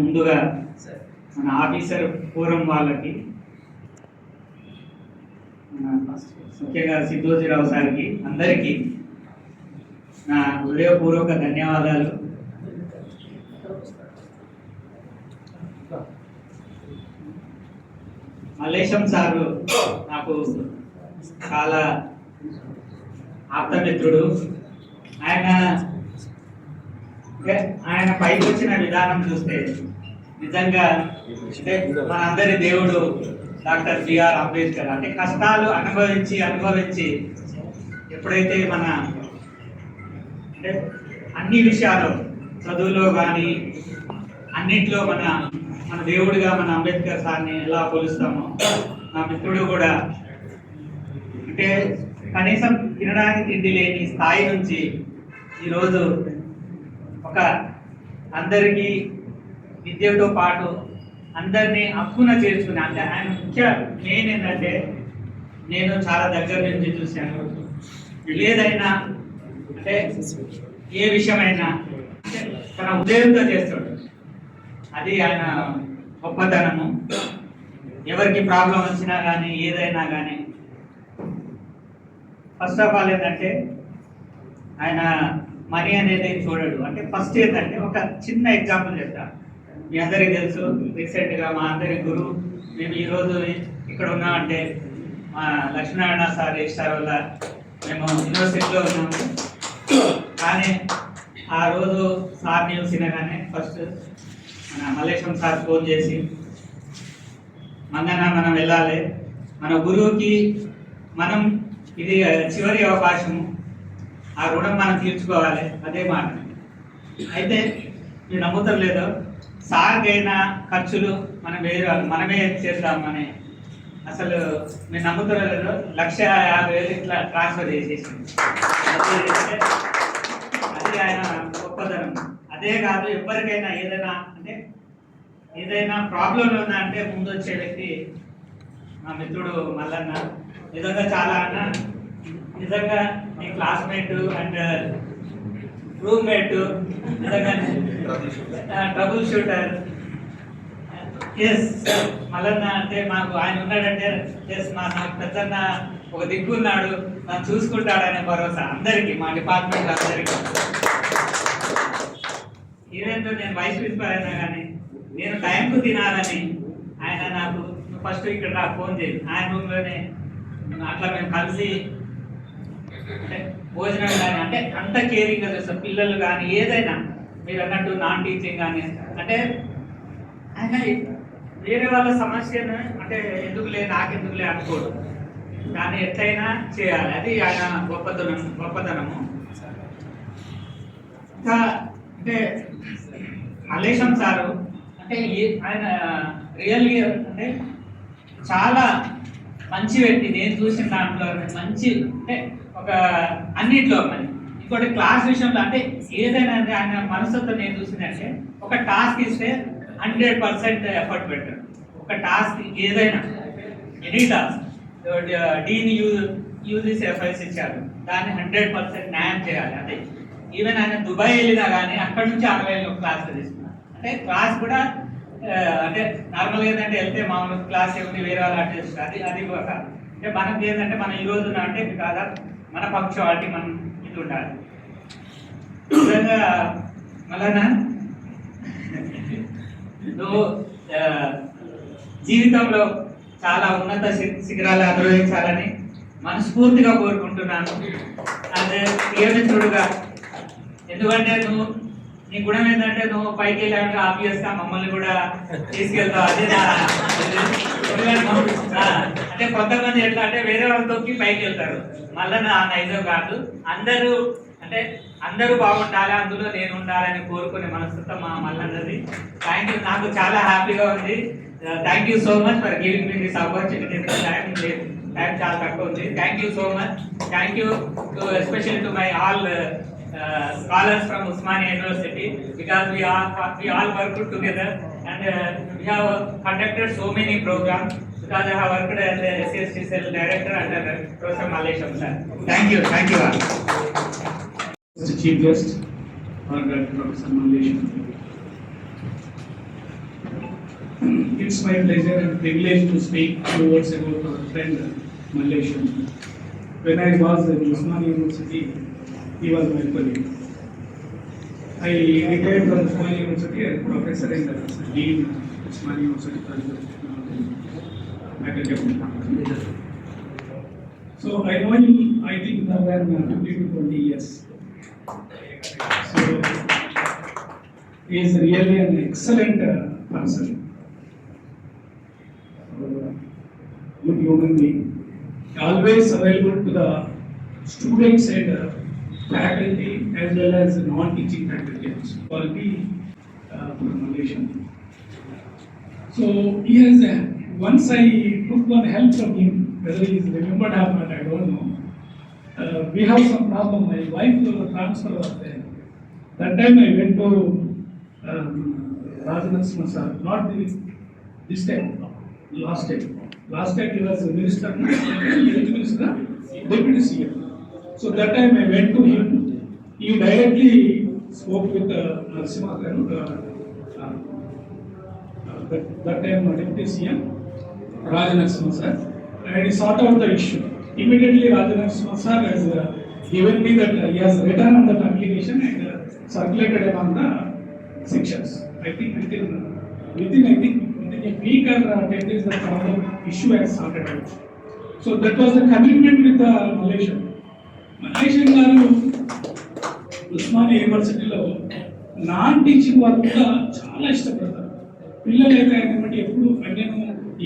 ముందుగా మన ఆఫీసర్ పూర్వం వాళ్ళకి, ముఖ్యంగా సిద్ధోజీరావు సార్కి, అందరికీ నా హృదయపూర్వక ధన్యవాదాలు. మల్లేశం సారు నాకు చాలా ఆప్తమిత్రుడు. ఆయన పైకి వచ్చిన విధానం చూస్తే నిజంగా అంటే మనందరి దేవుడు డాక్టర్ బిఆర్ అంబేద్కర్. అంటే కష్టాలు అనుభవించి ఎప్పుడైతే మన అంటే అన్ని విషయాలు చదువులో కానీ అన్నింటిలో మన దేవుడిగా మన అంబేద్కర్ సార్ని ఎలా పోలుస్తామో, నా మిత్రుడు కూడా అంటే కనీసం తినడానికి తిండి లేని స్థాయి నుంచి ఈరోజు ఒక అందరికీ విద్యతో పాటు అందరినీ హక్కున చేర్చుకుని, అంటే ఆయన ముఖ్య మెయిన్ ఏంటంటే నేను చాలా దగ్గర నుంచి చూశాను. ఏదైనా అంటే ఏ విషయమైనా అంటే తన ఉదయంతో చేస్తాడు, అది ఆయన గొప్పతనము. ఎవరికి ప్రాబ్లం వచ్చినా కానీ ఏదైనా కానీ ఫస్ట్ ఆఫ్ ఆల్ ఏంటంటే ఆయన మనీ అనేది చూడడు. అంటే ఫస్ట్ ఏంటంటే ఒక చిన్న ఎగ్జాంపుల్ చెప్తా. మీ అందరికీ తెలుసు, రీసెంట్గా మా అందరి గురువు మేము ఈరోజు ఇక్కడ ఉన్నామంటే మా లక్ష్మీనారాయణ సార్ రిజిస్టార్ వల్ల మేము యూనివర్సిటీలో ఉన్నాము. కానీ ఆ రోజు సార్ న్యూస్ వినగానే ఫస్ట్ మన మల్లేశం సార్ ఫోన్ చేసి, మందన మనం వెళ్ళాలి, మన గురువుకి మనం ఇది చివరి అవకాశము, ఆ రుణం మనం తీర్చుకోవాలి, అదే మాట. అయితే మీరు నమ్ముతారు లేదో, సార్కైనా ఖర్చులు మనమే చేద్దామని, అసలు మీరు నమ్ముతారో లేదో 1,50,000 ఇట్లా ట్రాన్స్ఫర్ చేసేసింది. అది ఆయన గొప్పతనం. అదే కాదు, ఎవరికైనా ఏదైనా ప్రాబ్లం ఉన్నా అంటే ముందు వచ్చే వ్యక్తి మా మిత్రుడు మల్లన్న. నిజంగా చాలా నిజంగా మీ క్లాస్మేట్ అండ్ రూమ్మేట్, నిజంగా ట్రబుల్ షూటర్. ఎస్, మల్లన్న అంటే మాకు ఆయన ఉన్నాడంటే ఎస్ నాకు పెద్దన్న ఒక దిక్కున్నాడు, నన్ను చూసుకుంటాడనే భరోసా అందరికీ, మా డిపార్ట్మెంట్ అందరికీ. ఈవెంతో నేను వైస్ ప్రిన్సిపల్ అయినా కానీ నేను టైంకు తినాలని ఆయన నాకు ఫస్ట్ ఇక్కడ ఫోన్ చేసి ఆయన రూమ్లోనే అట్లా మేము కలిసి అంటే భోజనం కానీ అంటే అంత కేరింగ్గా చేస్తాం. పిల్లలు కానీ ఏదైనా మీరు అన్నట్టు నాన్ టీచింగ్ కానీ అంటే ఆయన వేరే వాళ్ళ సమస్యను అంటే ఎందుకులే నాకెందుకులే అనుకోడు, కానీ ఎట్లయినా చేయాలి, అది ఆయన గొప్పతనము. ఇంకా అంటే మల్లేశం సారు అంటే ఆయన రియల్లీ అంటే చాలా మంచి వ్యక్తి. నేను చూసిన దాంట్లో మంచి అంటే ఒక అన్నిట్లో మరి ఇంకోటి క్లాస్ విషయంలో అంటే ఏదైనా అంటే ఆయన మనసుతో నేను చూసిందంటే ఒక టాస్క్ ఇస్తే 100% ఎఫర్ట్ పెట్టాడు. ఒక టాస్క్ ఏదైనా ఎనీ టాస్క్ డీని యూజీసీ ఎఫ్ఐస్ ఇచ్చారు, దాన్ని 100% న్యాయం చేయాలి. అదే ఈవెన్ ఆయన దుబాయ్ వెళ్ళినా కానీ అక్కడ నుంచి ఆన్లైన్లో క్లాస్ తీసుకున్నారు. అంటే క్లాస్ కూడా అంటే నార్మల్గా ఏంటంటే వెళ్తే మామూలు క్లాస్ ఏముంది వేరే వాళ్ళు అటెండ్ చేస్తారు, అది ఒక అంటే మనకి ఏంటంటే మన ఈ రోజున అంటే కాదా మన పంక్చువాలిటీ మనం ఇది ఉండాలి. నిజంగా మళ్ళా నువ్వు జీవితంలో చాలా ఉన్నత శిఖరాలు అధిరోహించాలని మనస్ఫూర్తిగా కోరుకుంటున్నాను. అదే ప్రియమిత్రుడుగా, ఎందుకంటే నువ్వు నీ గుణం ఏంటంటే నువ్వు పైకి వెళ్ళాక ఆబ్వియస్గా మమ్మల్ని కూడా తీసుకెళ్తావు. అదే అంటే కొంతమంది ఎట్లా అంటే వేరే వాళ్ళతోకి పైకి వెళ్తారు, మళ్ళీ నా నైజం కాదు. అందరూ అంటే అందరూ బాగుండాలి, అందులో నేను ఉండాలని కోరుకునే మనస్తత్వం మా మల్లన్నది. థ్యాంక్ యూ, నాకు చాలా హ్యాపీగా ఉంది. Thank you so much for giving me this opportunity. Time చాలా తక్కువ ఉంది. Thank you so much. Thank you to especially to my all scholars from Usmania University, because we all worked together and we have conducted so many programs, because I have worked as a SST cell director under Professor Mallesham sir. Thank you all. Mr. Chief Guest, Honorable Professor Mallesham. It's my pleasure and privilege to speak few words about our friend Mallesham. When I was in Usmania University, he was my colleague. I retired from Usmania University as professor and dean Usmania University College of Technology. So I know him, I think more than 15 to 20 years. So he is really an excellent person, good human being, always available to the students and faculty as well as non-teaching faculty quality from Malaysia. So he has once I took one help from him, whether he is remembered or not, I don't know. We have some problem. My wife transfer was there. That time I went to Rajanarsima sir, not this time, last time. Last time he was a minister, deputy CM. So that time I went to him. He directly spoke with Narasimha Garu, that time deputy CM, Rajanarsima sir, and he sought out the issue. Immediately Rajanarsima sir has given me that he has written on that application and circulated among the sections. I think within a week or 10 days the problem issue has sorted out. So that was the commitment with the Malaysian గారు ఉస్మానియా యూనివర్సిటీలో non teaching work కూడా చాలా ఇష్టపడతారు. పిల్లలు అయితే ఆయన ఎప్పుడు నేను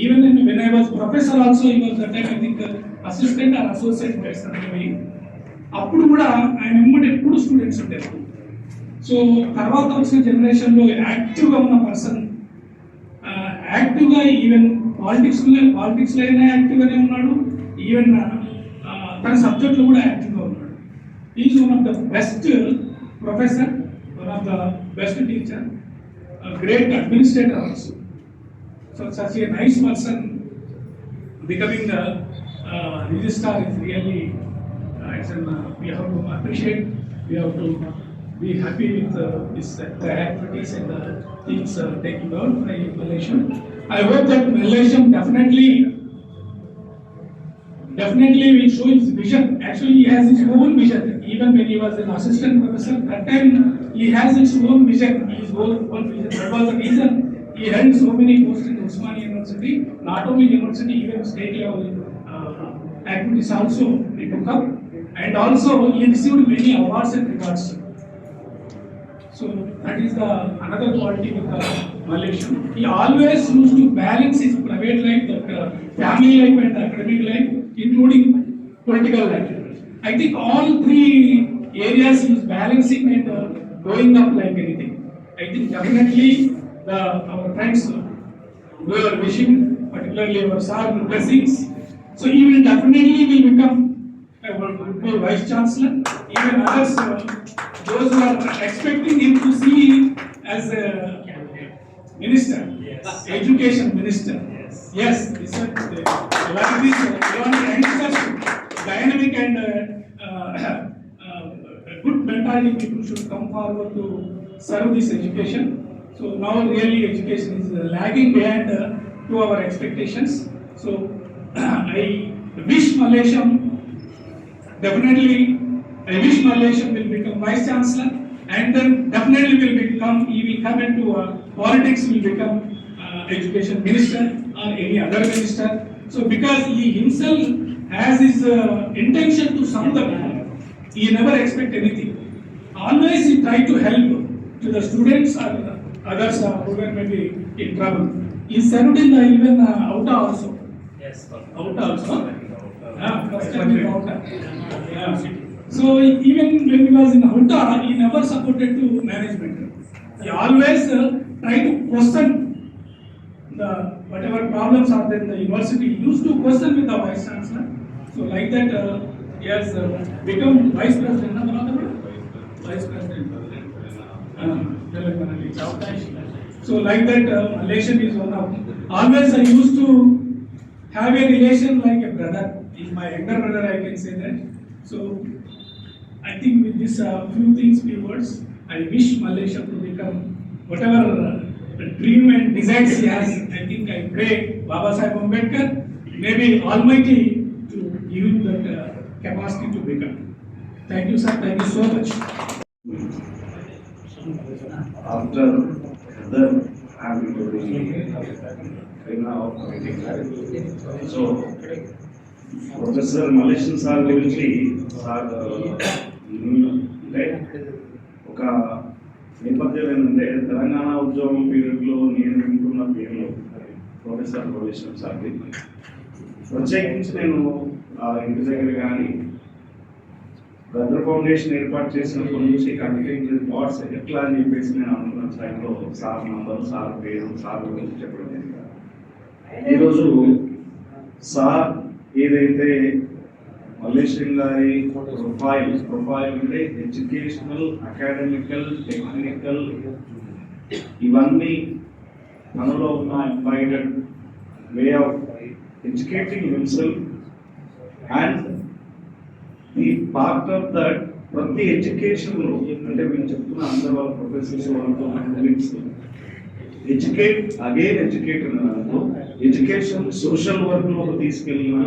even when I was professor also he was that time I think assistant or associate professor అప్పుడు కూడా ఆయన వెంబడి ఎప్పుడు స్టూడెంట్స్ ఉంటారు. సో తర్వాత వచ్చిన జనరేషన్లో యాక్టివ్గా ఉన్న పర్సన్, యాక్టివ్గా ఈవెన్ పాలిటిక్స్లో అయినా యాక్టివ్గానే ఉన్నాడు, ఈవెన్ తన సబ్జెక్ట్లో కూడా యాక్టివ్గా ఉన్నాడు. Is one of the best professor, one of the best teacher, great administrator also. So such a nice person becoming the registrar is really we have to appreciate, we have to be happy with his activities and the things taking out by Malaysian. I hope that Malaysian definitely will show his vision. Actually, he has his own vision. Even when he was an assistant professor, that time he has his own vision. His own vision. That was the reason he held so many posts in Usmania University. Not only university, even state level activities also he took up, and also he received many awards and rewards. So that is the another quality with Malaysian. He always used to balance his private life, the family life and academic life, including political life. I think all three areas he is balancing and going up like anything. I think definitely our friends, we are wishing, particularly our sir, blessings. So he will definitely become a vice chancellor. Even others, those who are expecting him to see as a minister, education minister. Yes, this is like this. You want youngsters, dynamic and good mentality people should come forward to serve this education. So now really education is lagging behind to our expectations. So I wish Malaysian, definitely, I wish Malaysian will become Vice Chancellor, and then definitely he will come into politics, will become Education Minister or any other minister. So because he himself has his intention to sum the people, he never expect anything. Always he try to help to the students or others who were maybe in trouble. He served in the even Outa also. Yes. Outa also. First time in Outa. So even when he was in Outa, he never supported to management. He always try to question the whatever problems are there in the university. He used to question with the vice chancellor. So like that, he has become vice president. Vice president. So like that, Malaysian is one of. Always I used to have a relation like a brother. He's my younger brother, I can say that. So I think with this few things, few words, I wish Malaysia to become whatever dream and desires he has. I think I pray Baba Sahib Ambedkar, maybe Almighty to give him that capacity to become. Thank you, sir. Thank you so much. After the having to be so professor Malaysian sir గురించి sir అంటే ఒక నేపథ్యం ఏంటంటే తెలంగాణ ఉద్యమం పీరియడ్లో నేను వింటున్న పేర్లు ప్రొఫెసర్ మలేషియన్ సార్ది. ప్రత్యేకించి నేను ఇంటి దగ్గర కానీ బ్రదర్ ఫౌండేషన్ ఏర్పాటు చేసినప్పటి నుంచి కంటిన్యూ థాట్స్ ఎట్లా అని చెప్పేసి నేను అనుకున్న టైంలో సార్ నంబర్, సార్ పేరు, సార్ గురించి చెప్పడం జరిగింది. ఈరోజు సార్ ఏదైతే మలేషియన్ గారి ప్రొఫైల్ అంటే ఎడ్యుకేషనల్, అకాడమికల్, టెక్నికల్ ఇవన్నీ మనలో ఉన్న empired way of educating himself and the part of that ప్రతి ఎడ్యుకేషన్లో అంటే మేము చెప్తున్న అందరు వాళ్ళ ప్రొఫెసర్స్ వాళ్ళతో ఎడ్యుకేట్ అనే దాంట్లో ఎడ్యుకేషన్ సోషల్ వర్క్లో తీసుకెళ్ళిన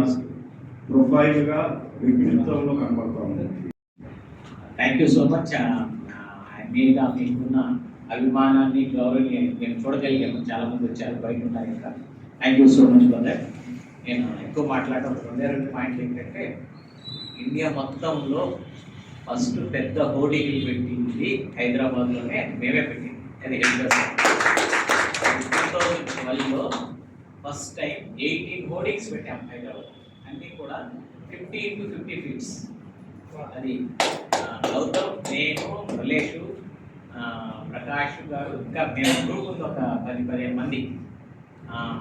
ప్రొఫైల్గా వ్యక్తిత్వంలో కనపడతా ఉంది. Thank you so much. మీద మీకున్న అభిమానాన్ని, గౌరవాన్ని నేను చూడగలిగాను. చాలా మంది వచ్చారు, బయట ఉన్నారు ఇంకా. Thank you so much brother. నేను ఎక్కువ మాట్లాడటం రెండు పాయింట్లు ఏంటంటే, ఇండియా మొత్తంలో ఫస్ట్ పెద్ద హోర్డింగ్లు పెట్టింది హైదరాబాద్లోనే మేమే పెట్టింది. అది 2012లో ఫస్ట్ టైం 18 హోర్డింగ్స్ పెట్టాం హైదరాబాద్. అన్నీ కూడా 50 into 50 ఫీట్స్. అది గౌతమ్, నేను, మలేషు, ప్రకాష్ గారు, ఇంకా మేము గ్రూప్ ఉంది ఒక 10-15 మంది.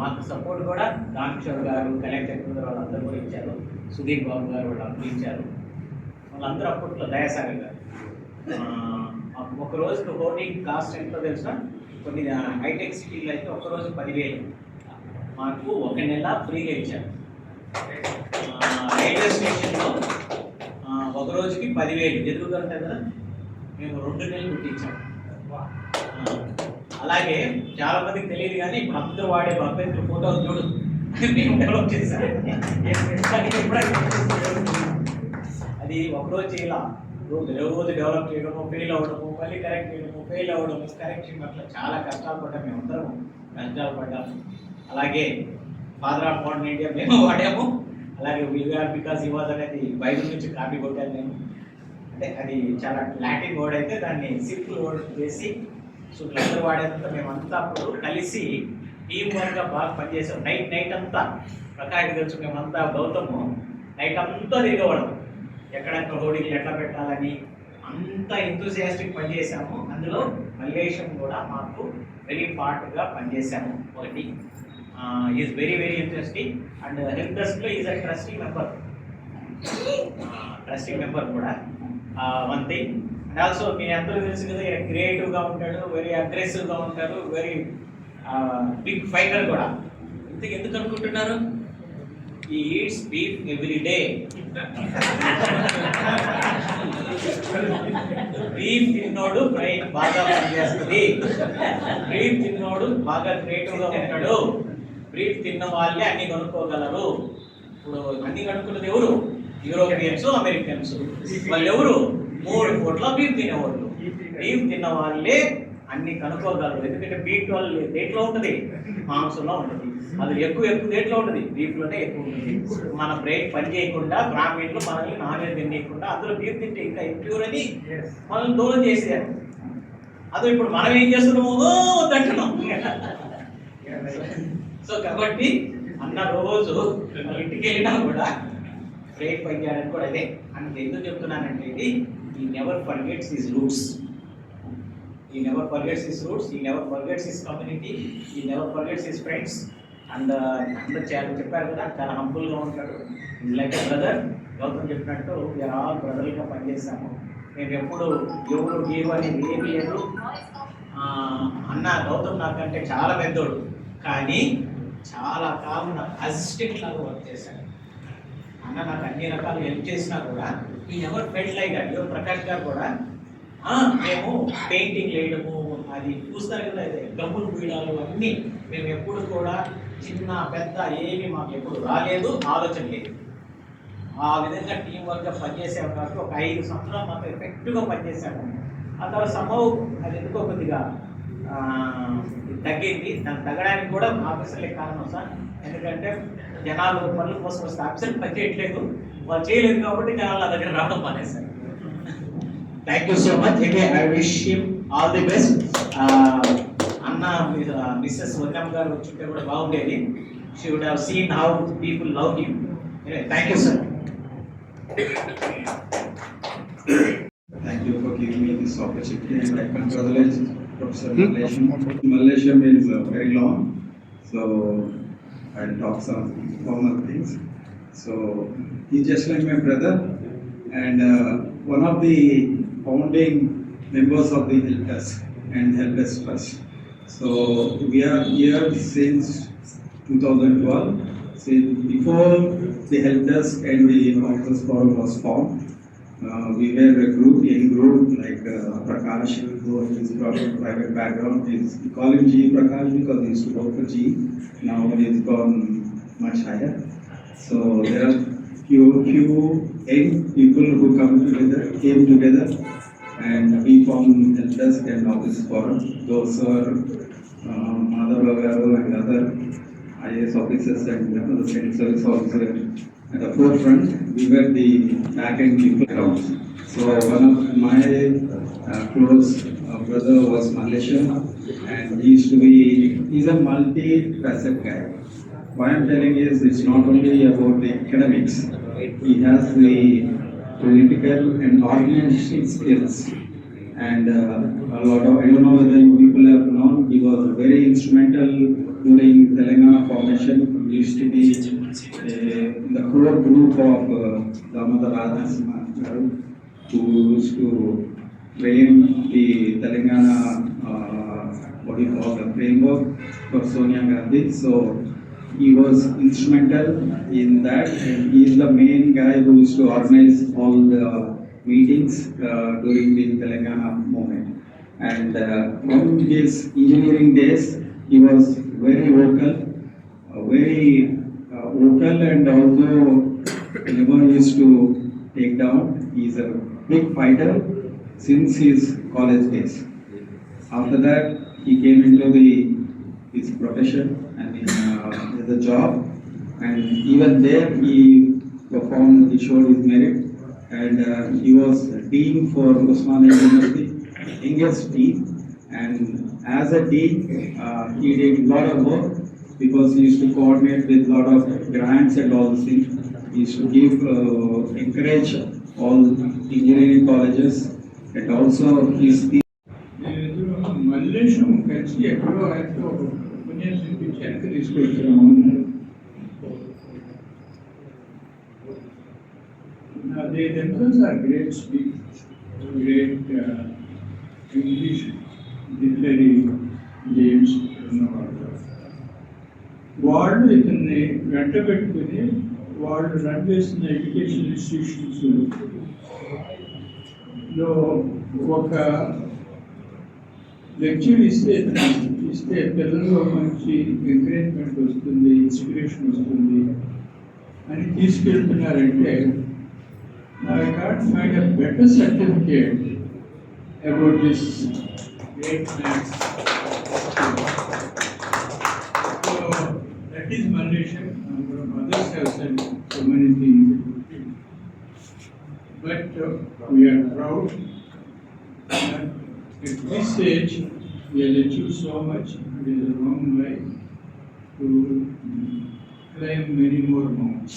మాకు సపోర్ట్ కూడా రామకిషోర్ గారు, కలెక్టర్ వాళ్ళందరూ కూడా ఇచ్చారు. సుధీర్ బాబు గారు వాళ్ళందరూ ఇచ్చారు. వాళ్ళందరూ అప్పట్లో దయాసాగర్ గారు. ఒక రోజుకి హోర్డింగ్ కాస్ట్ ఎంతో తెలుసా? కొన్ని హైటెక్ సిటీలో అయితే ఒక రోజు 10,000. మాకు ఒక నెల ఫ్రీగా ఇచ్చారు. రైల్వే స్టేషన్లో ఒక రోజుకి 10,000 ఎదుగుతుంటాయి కదా, మేము 2 నెలలు కుట్టించాము. అలాగే చాలా మందికి తెలియదు కానీ ఇప్పుడు అందరూ వాడే అభ్యర్థుల ఫోటోలు చూడు మేము డెవలప్ చేశాం. అది ఒకరోజు ఇలా రోజు డెవలప్ చేయడము, ఫెయిల్ అవ్వడము, మళ్ళీ కరెక్ట్ చేయడము, ఫెయిల్ అవ్వడము, కరెక్షన్, అట్లా చాలా కష్టాలు పడ్డాము. మేమందరం కష్టాలు పడ్డాము. అలాగే ఫాదర్ ఆఫ్ మోడర్న్ ఇండియా మేము వాడాము. అలాగే వీఆర్ బికాస్ ఈ వాజ్ అనేది బైబిల్ నుంచి కాపీ కొట్టాను నేను. అంటే అది చాలా లాటిన్ వర్డ్ అయితే దాన్ని సింపుల్ వర్డ్ చేసి సో అందరూ వాడేదంతా మేమంతా అప్పుడు కలిసి టీం వర్క్గా బాగా పనిచేసాం. నైట్ అంతా ప్రకాష్ తెలుసు, మేమంతా గౌతము నైట్ అంతా తిరిగేవాళ్ళం. ఎక్కడెక్కడ హోర్డింగ్లు ఎట్లా పెట్టాలని అంత ఎంతూసియాస్టిక్ పనిచేసాము. అందులో మలేషియన్ కూడా మాకు వెరీ పార్ట్గా పనిచేసాము. ఒకటి is very very interesting and help డెస్క్లో ఈజ్ అ ట్రస్టింగ్ మెంబర్ కూడా వన్ థింగ్. అండ్ ఆల్సో మీ అందరూ తెలుసు కదా, క్రియేటివ్గా ఉంటాడు, వెరీ అగ్రెసివ్గా ఉంటాడు, వెరీ బిగ్ ఫైటర్ కూడా. ఎందుకు అనుకుంటున్నారు? He eats beef every day. Beef తిన్నోడు బ్రెయిన్ బాగా పనిచేస్తుంది. బీఫ్ తిన్నోడు బాగా క్రియేటివ్గా ఉంటాడు. బీఫ్ తిన్న వాళ్ళే అన్ని కొనుక్కోగలరు. ఇప్పుడు అన్ని కనుక్కున్నది ఎవరు? Europeans, Americans. వాళ్ళు ఎవరు? 3 కోట్ల బీఫ్ తినేవాళ్ళు. బీఫ్ తిన్న వాళ్ళే అన్ని కనుక్కోగలరు. ఎందుకంటే B12 దేంట్లో ఉంటుంది? మాంసంలో ఉంటుంది. అది ఎక్కువ దేంట్లో ఉంటుంది? బీఫ్లోనే ఎక్కువ ఉంటుంది. మన బ్రెయిన్ పని చేయకుండా బ్రాహ్మణులు మనల్ని నాన్-వెజ్ తినేయకుండా అందులో బీఫ్ తింటే ఇంకా ఇంప్యూర్ అని మనల్ని దూరం చేసేయారు. అదే ఇప్పుడు మనం ఏం చేస్తున్నాము? వద్దంటున్నాం. సో కాబట్టి అన్న రోజు ఇంటికి వెళ్ళినా కూడా బ్రెయిన్ పని చేయడానికి కూడా అదే. అంటే ఎందుకు చెప్తున్నానంటే ఇది ఈ never forgets his roots. He never forgets his roots, he never forgets his community, he never forgets his friends. And అందరూ చెప్పారు కదా, చాలా హంబుల్గా ఉంటాడు. లైక్ బ్రదర్ గౌతమ్ చెప్పినట్టు వీఆర్ ఆల్ బ్రదర్గా పనిచేస్తాము. మేము ఎప్పుడు ఎవరు గీరు అనేది ఏమీ లేదు. అన్న గౌతమ్ నాకంటే చాలా పెద్దోడు, కానీ చాలా కాలం నాకు అసిస్టెంట్ లాగా వర్క్ చేశాడు. అన్న నాకు అన్ని రకాలు హెల్ప్ చేసినా కూడా ఈ never felt like that. Prakash గారు కూడా మేము పెయింటింగ్ వేయడము అది చూస్తారు కదా, గమ్ములు పీయడాలు అన్నీ మేము ఎప్పుడు కూడా చిన్న పెద్ద ఏమి మాకు ఎప్పుడు రాలేదు, ఆలోచన లేదు. ఆ విధంగా టీం వర్క్గా పనిచేసాము కాబట్టి ఒక 5 సంవత్సరాలు మాకు ఎఫెక్టివ్గా పనిచేసాము. ఆ తర్వాత సంభవం అది ఎందుకో కొద్దిగా తగ్గింది. దాన్ని తగ్గడానికి కూడా ఆఫీసర్లే కారణం సార్. ఎందుకంటే జనాలు పనుల కోసం వస్తే ఆఫీసర్లు పని చేయట్లేదు, వాళ్ళు చేయలేదు కాబట్టి జనాలు నా దగ్గర రావడం మానేశారు. Thank you so much. Again, I wish him all the best. అన్న మిస్సెస్ వదనం గారు వచ్చుంటే కూడా బాగుండేది. She would have seen how people love him. Anyway, thank you, sir. Thank you for giving me this opportunity, and I congratulate Professor Mallesham. Mallesham is very long, so I'll talk some formal things. So he's just like my brother, and one of the founding members of the Helpdesk and Helpdesk Trust. So we are here since 2012. Since before the Helpdesk and the Officers Forum was formed, we were a group, like Prakash, who is from private background. We call him G Prakash because he used to work for G. Now he's gone much higher. So there are few young people who came together, and we formed Helpdesk and Office Forum. Those are Madhav Garu and other IAS officers and the state service officer at the forefront. We were the back-end people around. So one of my close brother was Mallesham, and he's a multi-facet guy. Why I'm telling is it's not only about the academics, he has the political and organizational skills, and a lot of, I don't know whether you people have known, he was very instrumental during Telangana formation. He used to be in the core group of Damodar Rajanasimha Garu, who used to frame the Telangana what do you call the framework for Sonia Gandhi. So he was instrumental in that, and he is the main guy who used to organize all the meetings during the Telangana movement. And on his engineering days, he was very vocal, and also never used to take down. He is a big fighter since his college days. After that, he came into his profession and the job, and even there he performed, he showed his merit, and he was dean for Osmania University, youngest dean, and as a dean he did a lot of work because he used to coordinate with a lot of grants and all these things. He used to give encourage all engineering colleges, and also his Mallesham కలిసి ఎక్కడో ఆయనతో ఉపన్యాసం వెనక తీసుకొచ్చాము. They themselves are great speakers, great English literary names ఉన్నవాళ్ళు. వాళ్ళు ఇతన్ని వెంట పెట్టుకుని వాళ్ళు రన్ చేసిన ఎడ్యుకేషన్ ఇన్స్టిట్యూషన్స్ లో ఒక లెక్చర్ ఇస్తే పిల్లల్లో మంచి ఎంకరేజ్మెంట్ వస్తుంది, ఇన్స్పిరేషన్ వస్తుంది. అని తీసుకెళ్తున్నారంటే I can't find a better certificate about this great maths. So that is Malaysia. Others have said so many things. But we are proud that at this age we have achieved so much. It is a long way to climb many more mountains.